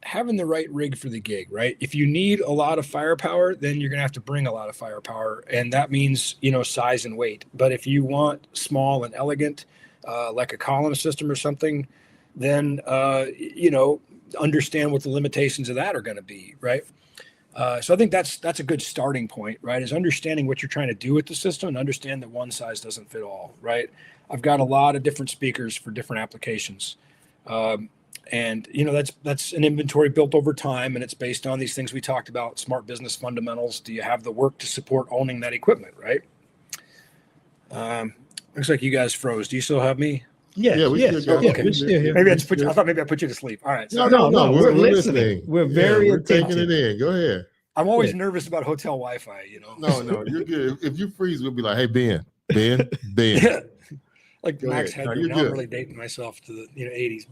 having the right rig for the gig, right? If you need a lot of firepower, then you're going to have to bring a lot of firepower. And that means, size and weight. But if you want small and elegant, like a column system or something, then, understand what the limitations of that are going to be, right? So I think that's a good starting point, right? Is understanding what you're trying to do with the system and understand that one size doesn't fit all, right? I've got a lot of different speakers for different applications. And, that's an inventory built over time, and it's based on these things we talked about, smart business fundamentals. Do you have the work to support owning that equipment, right? Looks like you guys froze. Do you still have me? Yes, Yeah, we yes. still got Yeah, you. we're still here. Maybe I thought maybe I put you to sleep. All right. No, Sorry. no, we're listening. We're very we're taking attentive. it in. Go ahead. I'm always nervous about hotel Wi-Fi, No, you're good. If you freeze, we'll be like, hey, Ben. Like Go Max ahead. No, Headroom. you're Now good. I'm really dating myself to the 80s,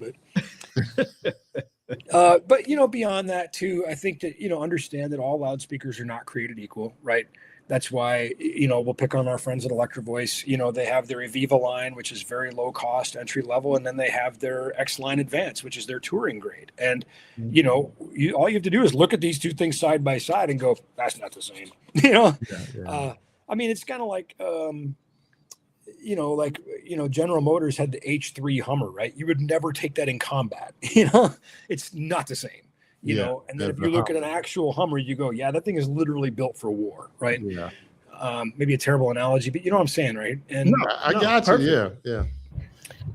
but beyond that too, I think that understand that all loudspeakers are not created equal, right? That's why we'll pick on our friends at Electro Voice. They have their Eviva line, which is very low cost, entry level, and then they have their X line Advance, which is their touring grade. And all you have to do is look at these two things side by side and go, that's not the same. I mean, it's kind of like General Motors had the H3 Hummer, right? You would never take that in combat. It's not the same. And then if you look at an actual Hummer, you go, yeah, that thing is literally built for war, right? Yeah. Maybe a terrible analogy, but you know what I'm saying, right? And I got perfect. you. Yeah.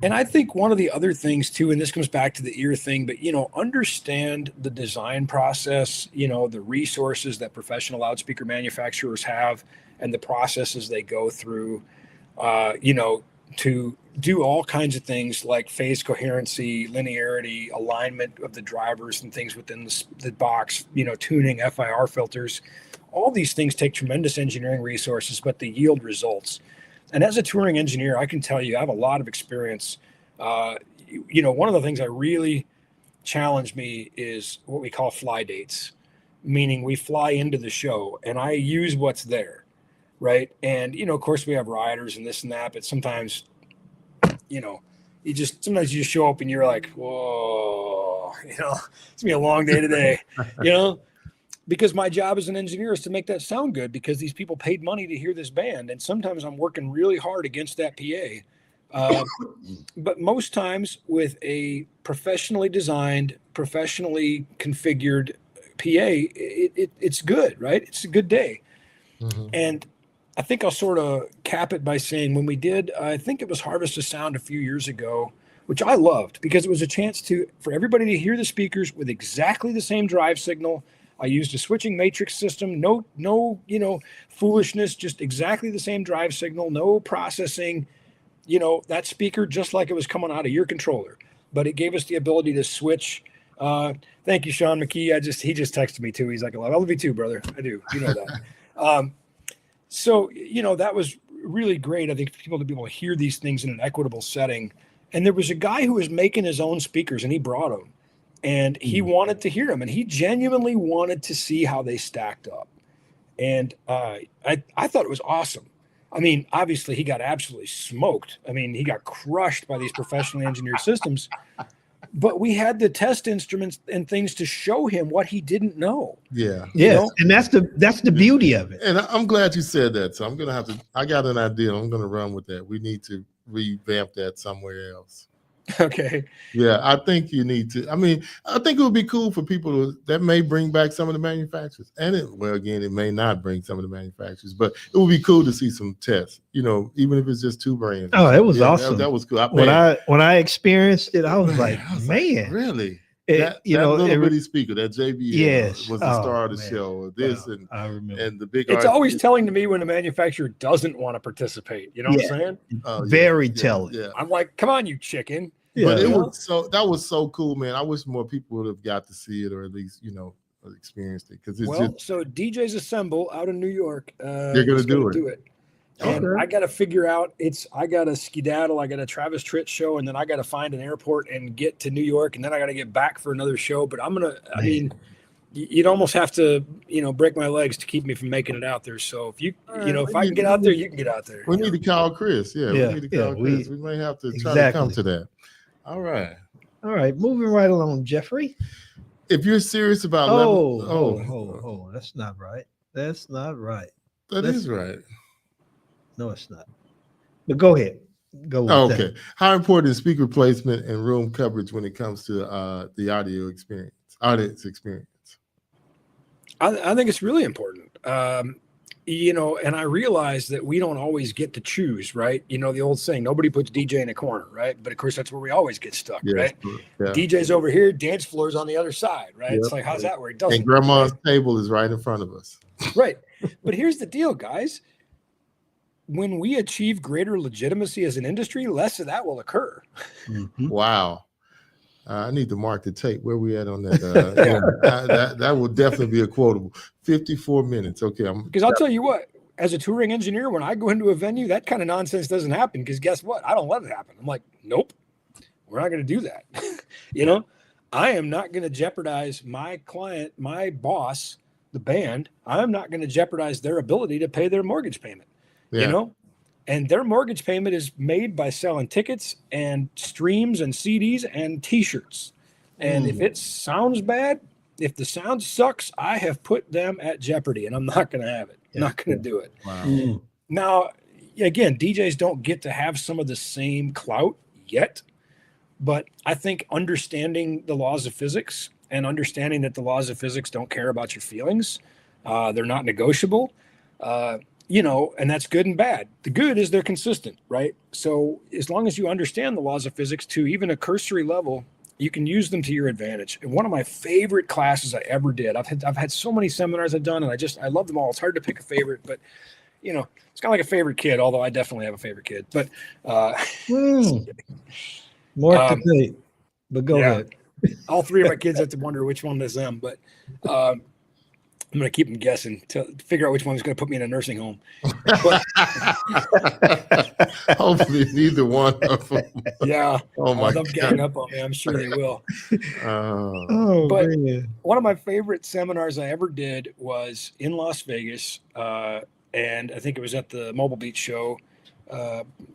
and I think one of the other things too, and this comes back to the ear thing, but understand the design process, the resources that professional loudspeaker manufacturers have and the processes they go through, to do all kinds of things like phase coherency, linearity, alignment of the drivers and things within the box, tuning, FIR filters. All these things take tremendous engineering resources, but they yield results. And as a touring engineer, I can tell you, I have a lot of experience. One of the things that really challenged me is what we call fly dates, meaning we fly into the show and I use what's there. Right. And, of course we have riders and this and that, but sometimes, sometimes you just show up and you're like, whoa, it's gonna be a long day today, because my job as an engineer is to make that sound good because these people paid money to hear this band. And sometimes I'm working really hard against that PA. But most times with a professionally designed, professionally configured PA, it's good, right? It's a good day. Mm-hmm. And I think I'll sort of cap it by saying when we did, I think it was Harvest of Sound a few years ago, which I loved because it was a chance for everybody to hear the speakers with exactly the same drive signal. I used a switching matrix system, no, foolishness, just exactly the same drive signal, no processing, that speaker just like it was coming out of your controller. But it gave us the ability to switch. Thank you, Sean McKee. He just texted me too. He's like, I love you too, brother. I do. You know that. So, that was really great. I think people to be able to hear these things in an equitable setting. And there was a guy who was making his own speakers and he brought them and he wanted to hear them and he genuinely wanted to see how they stacked up. And I thought it was awesome. I mean, obviously he got absolutely smoked. I mean, he got crushed by these professionally engineered systems, but we had the test instruments and things to show him what he didn't know. Yeah. Yes. And that's the beauty of it. And I'm glad you said that. So I'm going to have to, I got an idea. I'm going to run with that. We need to revamp that somewhere else. Okay. Yeah. I think you need to, I think it would be cool for people that may bring back some of the manufacturers and it may not bring some of the manufacturers, but it would be cool to see some tests, even if it's just two brands. Oh, it was awesome. That was cool. When I experienced it, I was like, man, really? That little bitty speaker, that JBL was the star of the show. I remember. And the big. It's always telling to me when a manufacturer doesn't want to participate. You know what I'm saying? Very telling. Yeah. I'm like, come on, you chicken. But that was so cool, man. I wish more people would have got to see it or at least experienced it because it's so DJs Assemble out in New York. They're gonna do it. And I got to figure out I got to skedaddle. I got a Travis Tritt show, and then I got to find an airport and get to New York, and then I got to get back for another show. But I mean, you'd almost have to, break my legs to keep me from making it out there. So if if I can get out there, you can get out there. We need to call Chris. Yeah. We need to call Chris. We may have to try to come to that. All right. Moving right along, Jeffrey. If you're serious about that's not right. That's not right. That is right. No, it's not. But go ahead. Go with okay. How important is speaker placement and room coverage when it comes to the audience experience? I think it's really important. and I realize that we don't always get to choose, right? The old saying, nobody puts DJ in a corner, right? But of course, that's where we always get stuck, right? Yeah. DJ's over here, dance floor's on the other side, right? It's like, how's that work? It doesn't. And grandma's table is right in front of us. Right. But here's the deal, guys. When we achieve greater legitimacy as an industry, less of that will occur. Mm-hmm. Wow. I need to mark the tape. Where we at on that? That will definitely be a quotable. 54 minutes. Okay. Because I'll tell you what, as a touring engineer, when I go into a venue, that kind of nonsense doesn't happen. Because guess what? I don't let it happen. I'm like, nope, we're not going to do that. I am not going to jeopardize my client, my boss, the band. I'm not going to jeopardize their ability to pay their mortgage payment. And their mortgage payment is made by selling tickets and streams and CDs and t-shirts. And if it sounds bad, if the sound sucks, I have put them at jeopardy, and I'm not going to have it. I'm not going to do it. Wow. Now, again, DJs don't get to have some of the same clout yet, but I think understanding the laws of physics and understanding that the laws of physics don't care about your feelings, they're not negotiable, and that's good and bad. The good is they're consistent, right? So as long as you understand the laws of physics to even a cursory level, you can use them to your advantage. And one of my favorite classes I ever did, I've had so many seminars I've done, and I love them all. It's hard to pick a favorite, but it's kind of like a favorite kid, although I definitely have a favorite kid. But more to say, but go ahead. All three of my kids have to wonder which one is them, but I'm going to keep them guessing to figure out which one is going to put me in a nursing home. But, hopefully neither one of them. Yeah. Oh my they'll God. gang up on me. I'm sure they will. But man. One of my favorite seminars I ever did was in Las Vegas. And I think it was at the Mobile Beach show,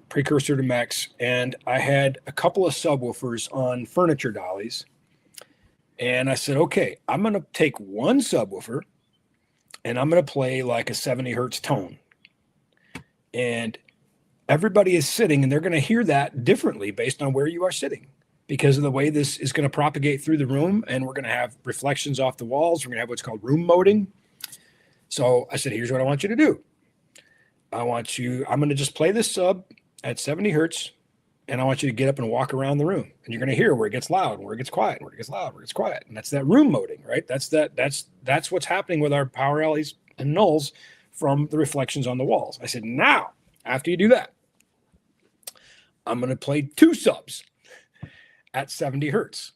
precursor to Mex. And I had a couple of subwoofers on furniture dollies. And I said, okay, I'm going to take one subwoofer and I'm going to play like a 70 hertz tone. And everybody is sitting and they're going to hear that differently based on where you are sitting because of the way this is going to propagate through the room. And we're going to have reflections off the walls. We're going to have what's called room moding. So I said, here's what I want you to do. I'm going to just play this sub at 70 hertz. And I want you to get up and walk around the room, and you're going to hear where it gets loud, where it gets quiet, where it gets loud, where it gets quiet. And that's that room moding, right? That's what's happening with our power alleys and nulls from the reflections on the walls. I said, now, after you do that, I'm going to play two subs at 70 hertz.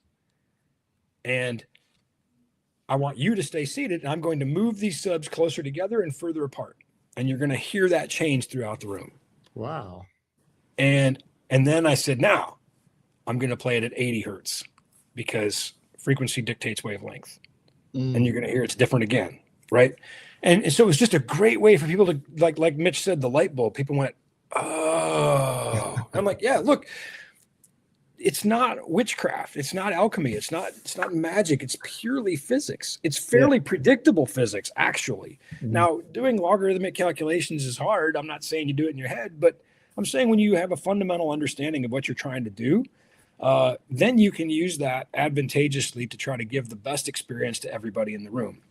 And I want you to stay seated, and I'm going to move these subs closer together and further apart. And you're going to hear that change throughout the room. Wow. And then I said, now I'm going to play it at 80 hertz because frequency dictates wavelength. And you're going to hear it's different again, right? And so it was just a great way for people to, like Mitch said, the light bulb. People went, oh. I'm like, yeah, look, it's not witchcraft. It's not alchemy. It's not magic. It's purely physics. It's fairly predictable physics, actually. Now, doing logarithmic calculations is hard. I'm not saying you do it in your head, but I'm saying when you have a fundamental understanding of what you're trying to do, then you can use that advantageously to try to give the best experience to everybody in the room.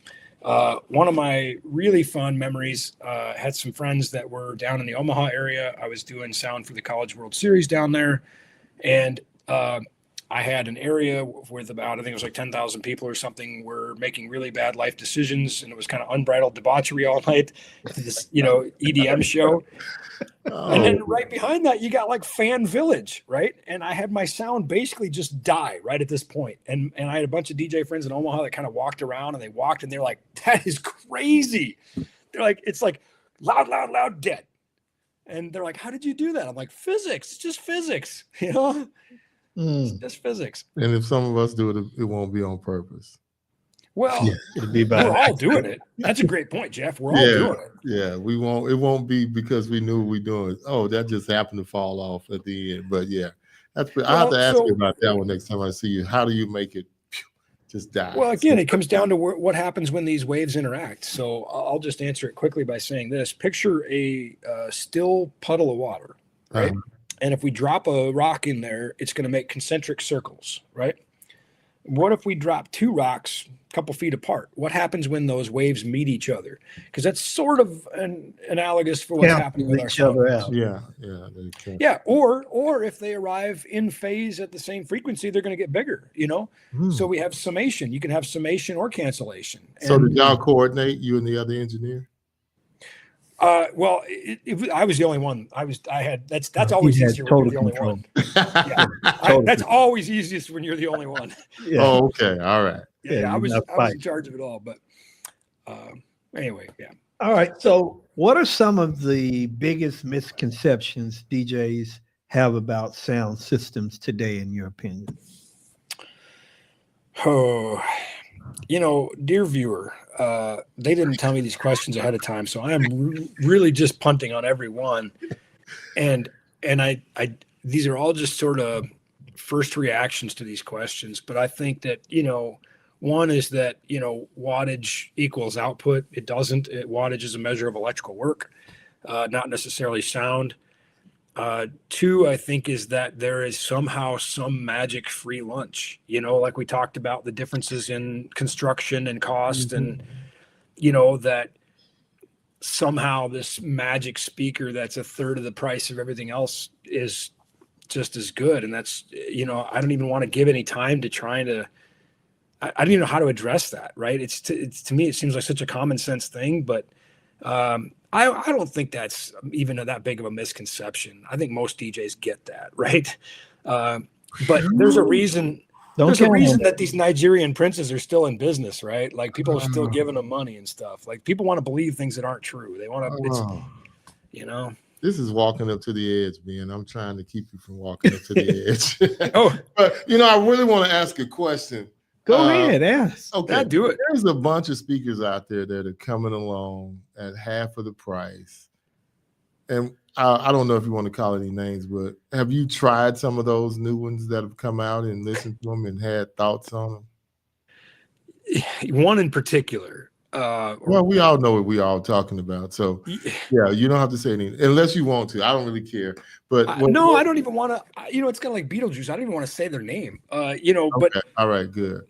One of my really fond memories, had some friends that were down in the Omaha area. I was doing sound for the College World Series down there. And I had an area with about, I think it was like 10,000 people or something, were making really bad life decisions. And it was kind of unbridled debauchery all night to this, EDM show. And then right behind that, you got like Fan Village, right? And I had my sound basically just die right at this point. And I had a bunch of DJ friends in Omaha that kind of walked around and they're like, that is crazy. They're like, it's like loud, loud, loud, dead. And they're like, how did you do that? I'm like, physics, it's just physics, It's just physics. And if some of us do it, it won't be on purpose. Well, it'll be bad. we're all doing it. That's a great point, Jeff. We're all doing it. Yeah, it won't be because we knew we doing it. Oh, that just happened to fall off at the end. But yeah, I have to ask you about that one next time I see you. How do you make it just die? Well, again, it comes down to what happens when these waves interact. So I'll just answer it quickly by saying this. Picture a still puddle of water, right? And if we drop a rock in there, it's going to make concentric circles, right? what if we drop two rocks a couple feet apart? What happens when those waves meet each other? Because that's sort of analogous for what's happening with our each other sound. out. Yeah, yeah, they can. Yeah, or if they arrive in phase at the same frequency, they're going to get bigger, you know? So we have summation. You can have summation or cancellation. So And, did y'all coordinate, you and the other engineer? well, I was the only one. That's always easier when you're the only one. Yeah. That's always easiest when you're the only one. Yeah. Oh, okay. All right. Yeah, I you're was not in fighting. charge of it all, but anyway, yeah. All right. So, what are some of the biggest misconceptions DJs have about sound systems today, in your opinion? Oh, you know, dear viewer, they didn't tell me these questions ahead of time, so I am really just punting on every one. And I these are all just sort of first reactions to these questions, but I think that, you know, one is that, you know, wattage equals output. It doesn't. Wattage is a measure of electrical work, not necessarily sound. Two, I think, is that there is somehow some magic free lunch, you know, like we talked about the differences in construction and cost, and, you know, that somehow this magic speaker that's a third of the price of everything else is just as good. And that's, you know, I don't even want to give any time to trying to, I don't even know how to address that. Right. It's to me, it seems like such a common sense thing, but I don't think that's even that big of a misconception. I think most DJs get that, right? But there's a reason. There's a reason that these Nigerian princes are still in business, right? Like people are still giving them money and stuff. Like people want to believe things that aren't true. They want to, it's, you know. This is walking up to the edge, Ben. I'm trying to keep you from walking up to the edge. Oh, but you know, I really want to ask a question. Go ahead, ask. Okay, yeah, do it. There's a bunch of speakers out there that are coming along at half of the price, and I don't know if you want to call any names, but have you tried some of those new ones that have come out and listened to them and had thoughts on them? One in particular. Well, we all know what we all talking about, so yeah, you don't have to say anything unless you want to. I don't really care. But I don't even want to. You know, it's kind of like Beetlejuice. I don't even want to say their name. You know, okay. But all right, good.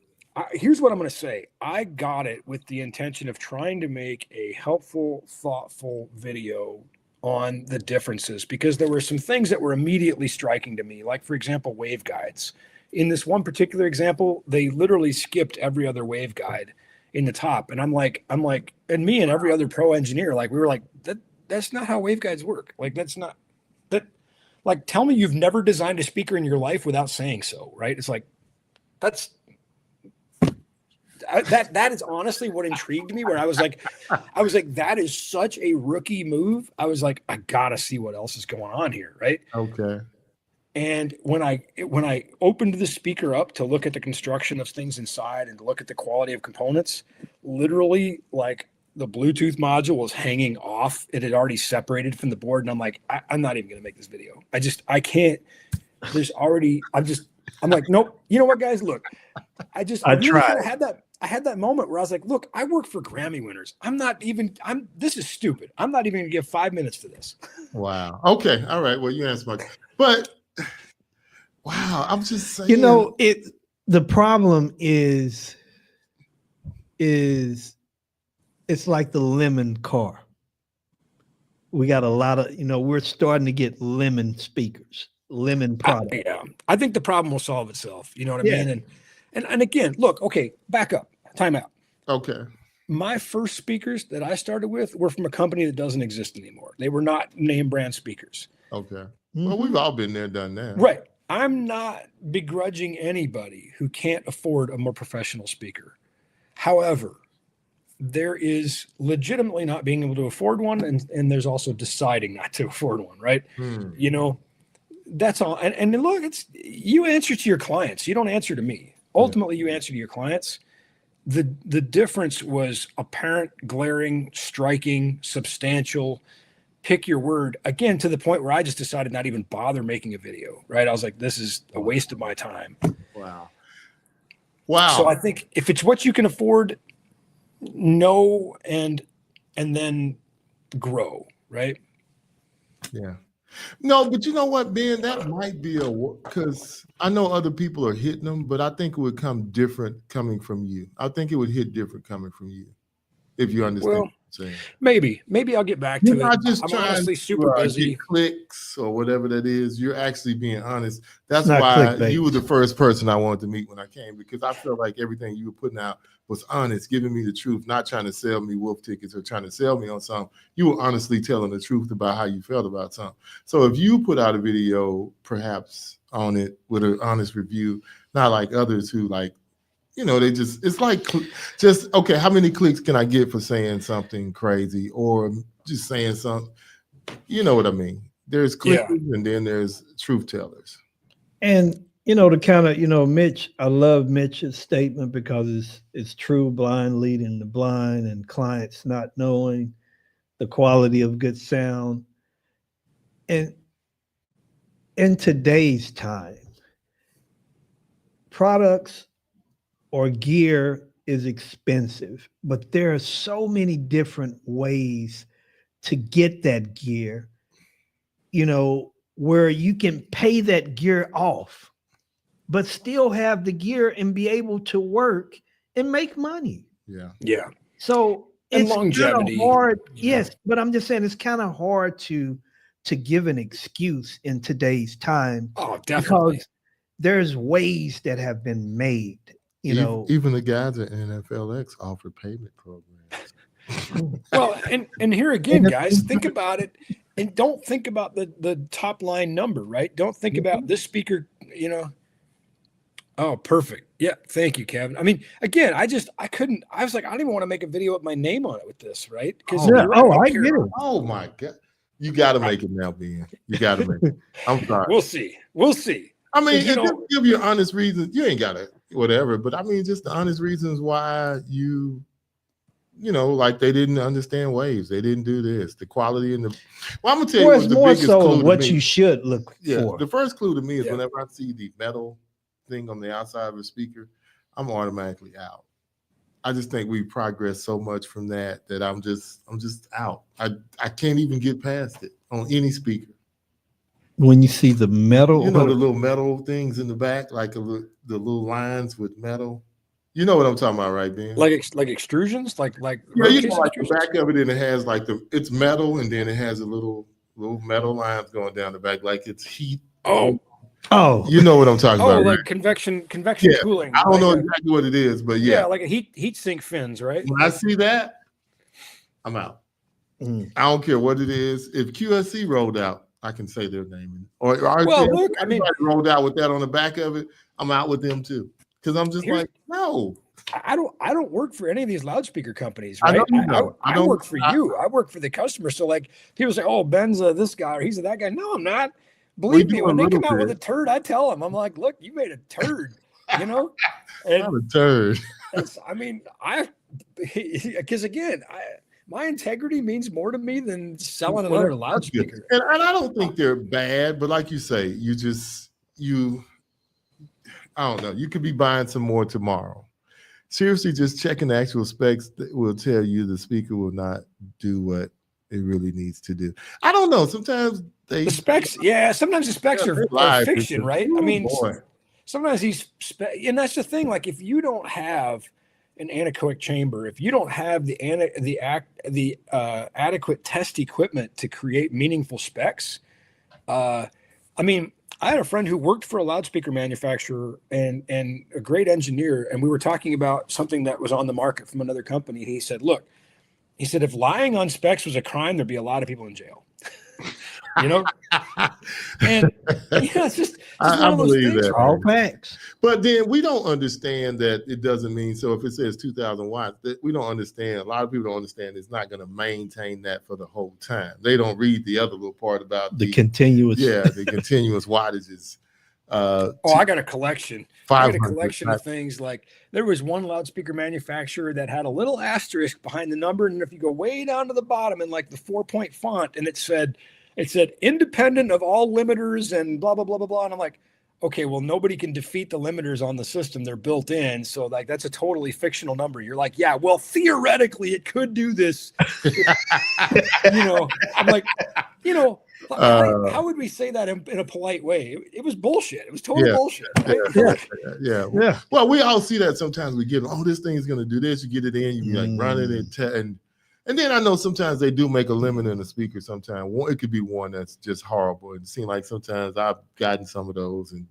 Here's what I'm going to say. I got it with the intention of trying to make a helpful, thoughtful video on the differences, because there were some things that were immediately striking to me. Like, for example, waveguides. In this one particular example, they literally skipped every other waveguide in the top. And I'm like, and me and every other pro engineer, like, we were like, that's not how waveguides work. Like, that's not that. Like, tell me you've never designed a speaker in your life without saying so, right? It's like, that is honestly what intrigued me, where I was like, that is such a rookie move. I was like, I gotta see what else is going on here, right? Okay. And when I opened the speaker up to look at the construction of things inside and to look at the quality of components, literally, like, the Bluetooth module was hanging off. It had already separated from the board, and I'm like, I'm not even gonna make this video. I can't. I'm like, nope. You know what, guys? Look, I really kind of had that. I had that moment where I was like, look, I work for Grammy winners. This is stupid. I'm not even gonna give 5 minutes to this. Wow. Okay. All right. Well, you answered my, but wow, I'm just saying. You know, the problem is it's like the lemon car. We got a lot of, we're starting to get lemon speakers, lemon products. Yeah. I think the problem will solve itself. You know what I mean? And again, look, okay, back up, time out. Okay. My first speakers that I started with were from a company that doesn't exist anymore. They were not name brand speakers. Okay. Well, we've all been there, done that. Right. I'm not begrudging anybody who can't afford a more professional speaker. However, there is legitimately not being able to afford one, and there's also deciding not to afford one, right? You know, that's all. And look, you answer to your clients. You don't answer to me. Ultimately, you answer to your clients. The difference was apparent, glaring, striking, substantial. Pick your word. Again, to the point where I just decided not even bother making a video, right? I was like, this is a waste of my time. Wow. So I think if it's what you can afford, know and then grow, right? Yeah. No, but you know what, Ben? That might be because I know other people are hitting them, but I think it would come different coming from you. I think it would hit different coming from you, if you understand Well, what I'm saying. maybe I'll get back You're to it. not just I'm trying honestly to super busy. get clicks or whatever that is. You're actually being honest. That's not why clickbait. you were the first person I wanted to meet when I came, because I felt like everything you were putting out was honest, giving me the truth, not trying to sell me wolf tickets or trying to sell me on something. You were honestly telling the truth about how you felt about something. So if you put out a video, perhaps on it with an honest review, not like others who like, you know, they just, it's like just, okay, how many clicks can I get for saying something crazy or just saying something? You know what I mean? There's clickers and then there's truth tellers. And, you know, to kind of, you know, Mitch, I love Mitch's statement because it's true, blind leading the blind and clients not knowing the quality of good sound. And in today's time, products or gear is expensive, but there are so many different ways to get that gear, you know, where you can pay that gear off, but still have the gear and be able to work and make money. Yeah. Yeah. So And it's longevity. hard. You know. Yes, but I'm just saying it's kind of hard to give an excuse in today's time. Oh, definitely. Because there's ways that have been made. You know, even the guys at NLFX offer payment programs. Well, and here again, guys, think about it, and don't think about the top line number, right? Don't think about this speaker, you know. Oh, perfect. Yeah, thank you, Kevin. I mean, again, I was like, I don't even want to make a video with my name on it with this, right? Because I get it. Oh my God. You got to make it now, Ben. You got to make it. I'm sorry. We'll see. I mean, You know, just give your honest reasons. You ain't got to whatever, but I mean, just the honest reasons why you know, like they didn't understand waves. They didn't do this. The quality and well, I'm gonna tell you it's what the more biggest so clue to what me. you should look Yeah, for. the first clue to me is whenever I see the metal thing on the outside of a speaker, I'm automatically out. I just think we progressed so much from that I'm just out. I can't even get past it on any speaker. When you see the metal, you know, the little metal things in the back, like the little lines with metal. You know what I'm talking about, right, Ben? like extrusions, like yeah, you know, like the back of it, and it has like it's metal, and then it has a little metal lines going down the back, like it's heat. Oh, you know what I'm talking about? Like right? convection cooling. I don't know exactly what it is, but yeah, like a heat sink fins, right? When I see that, I'm out. I don't care what it is. If QSC rolled out, I can say their name. Or look, I mean, rolled out with that on the back of it, I'm out with them too. Because I'm just like, no. I don't work for any of these loudspeaker companies, right? I work for you. I work for the customer. So like people say, oh, Ben's this guy or he's that guy. No, I'm not. Believe me, when they come out with a turd, I tell them, I'm like, look, you made a turd, you know? And not a turd. I mean, because again, my integrity means more to me than selling another loudspeaker. And I don't think they're bad, but like you say, I don't know. You could be buying some more tomorrow. Seriously, just checking the actual specs will tell you the speaker will not do what it really needs to do. I don't know. Sometimes the specs, sometimes the specs are fiction, right? I mean, sometimes and that's the thing. Like if you don't have an anechoic chamber, if you don't have the adequate test equipment to create meaningful specs, I mean, I had a friend who worked for a loudspeaker manufacturer and a great engineer, and we were talking about something that was on the market from another company. He said, look, if lying on specs was a crime, there'd be a lot of people in jail. You know? And it's just I believe that. All facts. But then we don't understand that it doesn't mean, so if it says 2,000 watts, that we don't understand. A lot of people don't understand it's not going to maintain that for the whole time. They don't read the other little part about the continuous. Yeah, the continuous wattages. I got a collection. I got a collection of things. Like there was one loudspeaker manufacturer that had a little asterisk behind the number, and if you go way down to the bottom in like the 4-point font, and it said independent of all limiters and blah blah blah blah blah. And I'm like, okay, well, nobody can defeat the limiters on the system. They're built in. So like that's a totally fictional number. You're like, yeah, well, theoretically it could do this. You know, I'm like, you know, How would we say that in a polite way? It was bullshit. It was total bullshit. Right? Yeah. Well, we all see that sometimes. We get, this thing is going to do this. You get it in, you be like running and then I know sometimes they do make a limit in the speaker. Sometimes it could be one that's just horrible. It seems like sometimes I've gotten some of those and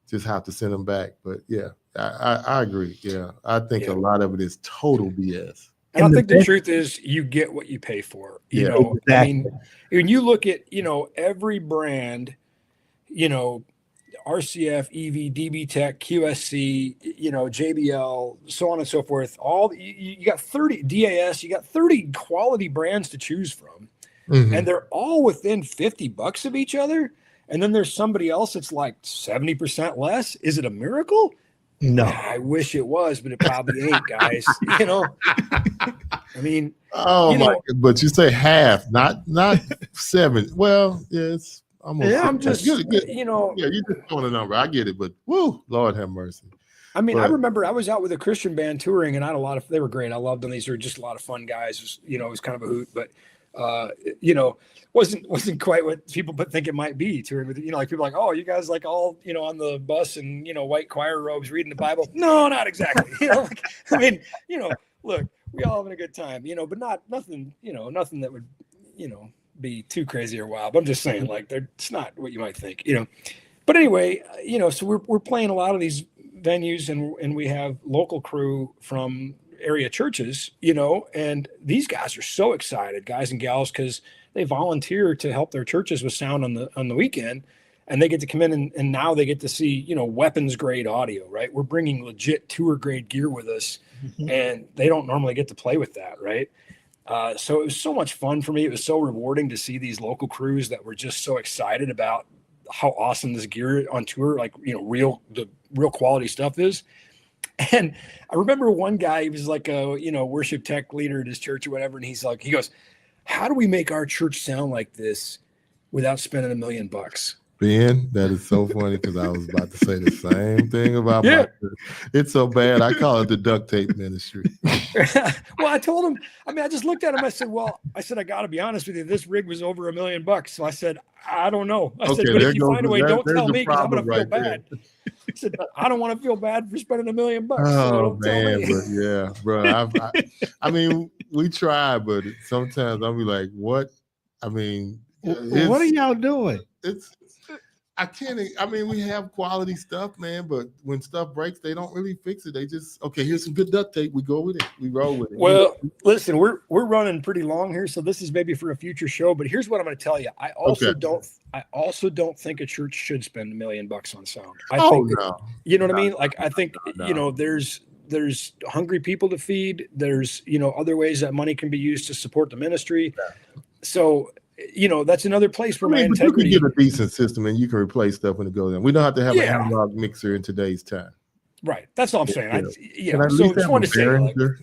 just have to send them back. But yeah, I agree. Yeah, I think a lot of it is total BS. And I think the truth is you get what you pay for. You know, exactly. I mean, when you look at, every brand, RCF, EV, DB Tech, QSC, JBL, so on and so forth. All you got 30 DAS, you got 30 quality brands to choose from, and they're all within $50 of each other. And then there's somebody else that's like 70% less. Is it a miracle? No, I wish it was, but it probably ain't, guys. I mean, but you say half, not 7. Well, yes. I'm just, good. You just throwing a number. I get it, but Lord have mercy. I mean, I remember I was out with a Christian band touring, and I had they were great. I loved them. These were just a lot of fun guys. It was kind of a hoot, but wasn't quite what people think it might be touring with. Like people are like, oh, you guys like all on the bus and white choir robes reading the Bible. No, not exactly. Look, we all having a good time. But nothing that would be too crazy or wild. But I'm just saying, like, it's not what you might think, But anyway, so we're playing a lot of these venues, and we have local crew from area churches, and these guys are so excited, guys and gals, because they volunteer to help their churches with sound on the weekend, and they get to come in and now they get to see weapons grade audio, right? We're bringing legit tour grade gear with us, and they don't normally get to play with that, right? So it was so much fun for me. It was so rewarding to see these local crews that were just so excited about how awesome this gear on tour, like, the real quality stuff is. And I remember one guy, he was like a, worship tech leader at his church or whatever. And he goes, how do we make our church sound like this without spending $1 million? Ben, that is so funny because I was about to say the same thing about my church. It's so bad. I call it the duct tape ministry. Well, I told him, I just looked at him. I said, I got to be honest with you. This rig was over $1 million. So I said, I don't know. I said, but if you find a way, don't tell me because I'm going to feel bad. I said, I don't want to feel bad for spending $1 million. Oh, man. But yeah, bro. I mean, we try, but sometimes I'll be like, what? I mean, what are y'all doing? We have quality stuff, man, but when stuff breaks, they don't really fix it. They just, here's some good duct tape. We go with it. We roll with it. Well, listen, we're running pretty long here, so this is maybe for a future show, but here's what I'm going to tell you. I also don't think a church should spend $1 million on sound. You know what I mean? Like, I think, there's hungry people to feed. There's, other ways that money can be used to support the ministry. Yeah. So, that's another place where my integrity. You can get a decent system and you can replace stuff when it goes in. We don't have to have an analog mixer in today's time. Right. That's all I'm saying. So just wanted to say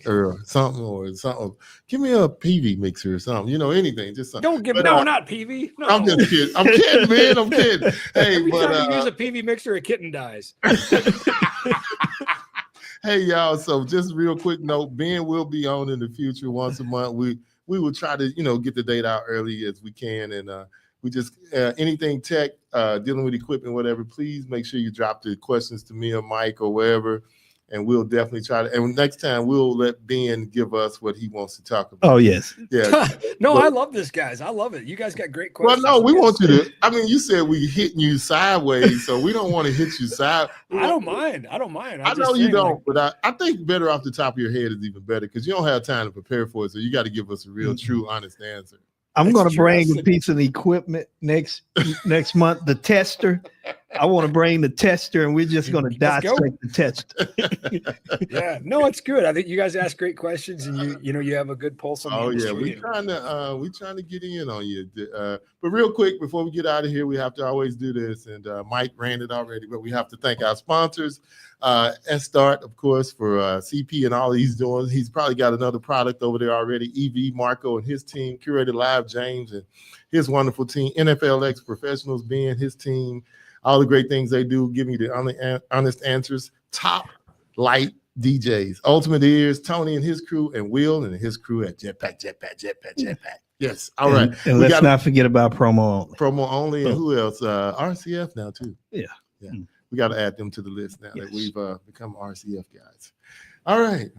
or something. Give me a PV mixer or something. Anything. Just something. Don't give me not PV. No. I'm just kidding. I'm kidding, man. I'm kidding. Hey, every time you use a PV mixer, a kitten dies. Hey, y'all. So just real quick note, Ben will be on in the future once a month. We will try to, get the date out early as we can. And we just, anything tech, dealing with equipment, whatever, please make sure you drop the questions to me or Mike or wherever. And we'll definitely try to, and next time we'll let Ben give us what he wants to talk about. Oh, yes. Yeah. I love this, guys. I love it. You guys got great questions. Well, no, we want you to, you said we hitting you sideways, so we don't want to hit you side. I don't mind. I know you don't, but I think better off the top of your head is even better because you don't have time to prepare for it. So you got to give us a real, true, honest answer. I'm going to bring a piece of equipment next month, the tester. I want to bring the tester, and we're just going to dissect the tester. Yeah, no, it's good. I think you guys ask great questions, and you have a good pulse on the industry. We're trying to get in on you. But real quick, before we get out of here, we have to always do this, and Mike ran it already, but we have to thank our sponsors. Start, of course, for CP and all he's doing. He's probably got another product over there already. EV, Marco, and his team. Curated Live, James, and his wonderful team. NLFX Professionals, Ben, his team. All the great things they do, giving you the honest answers. Top Light DJs, Ultimate Ears, Tony and his crew, and Will and his crew at Jetpack. Yes. All right. And We let's got not forget about promo only. promo only, and who else? RCF now too. Yeah. We got to add them to the list now that Yes. we've become RCF guys. All right.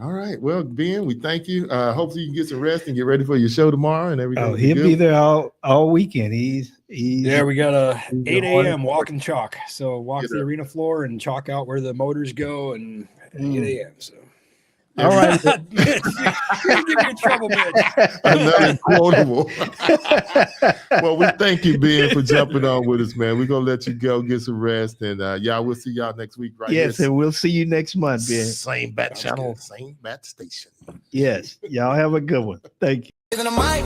Well, Ben, we thank you. Hopefully you can get some rest and get ready for your show tomorrow and everything. Oh, he'll be there all weekend. He's Yeah, we got a he's 8 a- a.m. walk and chalk. So walk the arena floor and chalk out where the motors go and 8 a.m. So. All right. You're gonna give me in trouble, bitch. Another quotable. Well, we thank you, Ben, for jumping on with us, man. We're gonna let you go, get some rest, and y'all, we'll see y'all next week, right? Yes, here. and we'll see you next month, Ben. Same bat Sounds channel, good. same bat station. Yes. Y'all have a good one. Thank you. In the mic,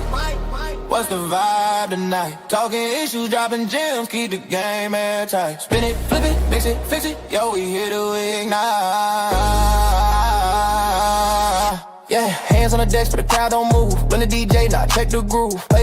what's the vibe tonight? Talking issues, dropping gems, keep the game airtight. Spin it, flip it, mix it, fix it. Yo, we here to ignite. Yeah, hands on the decks, but the crowd don't move. When the DJ not check the groove. Play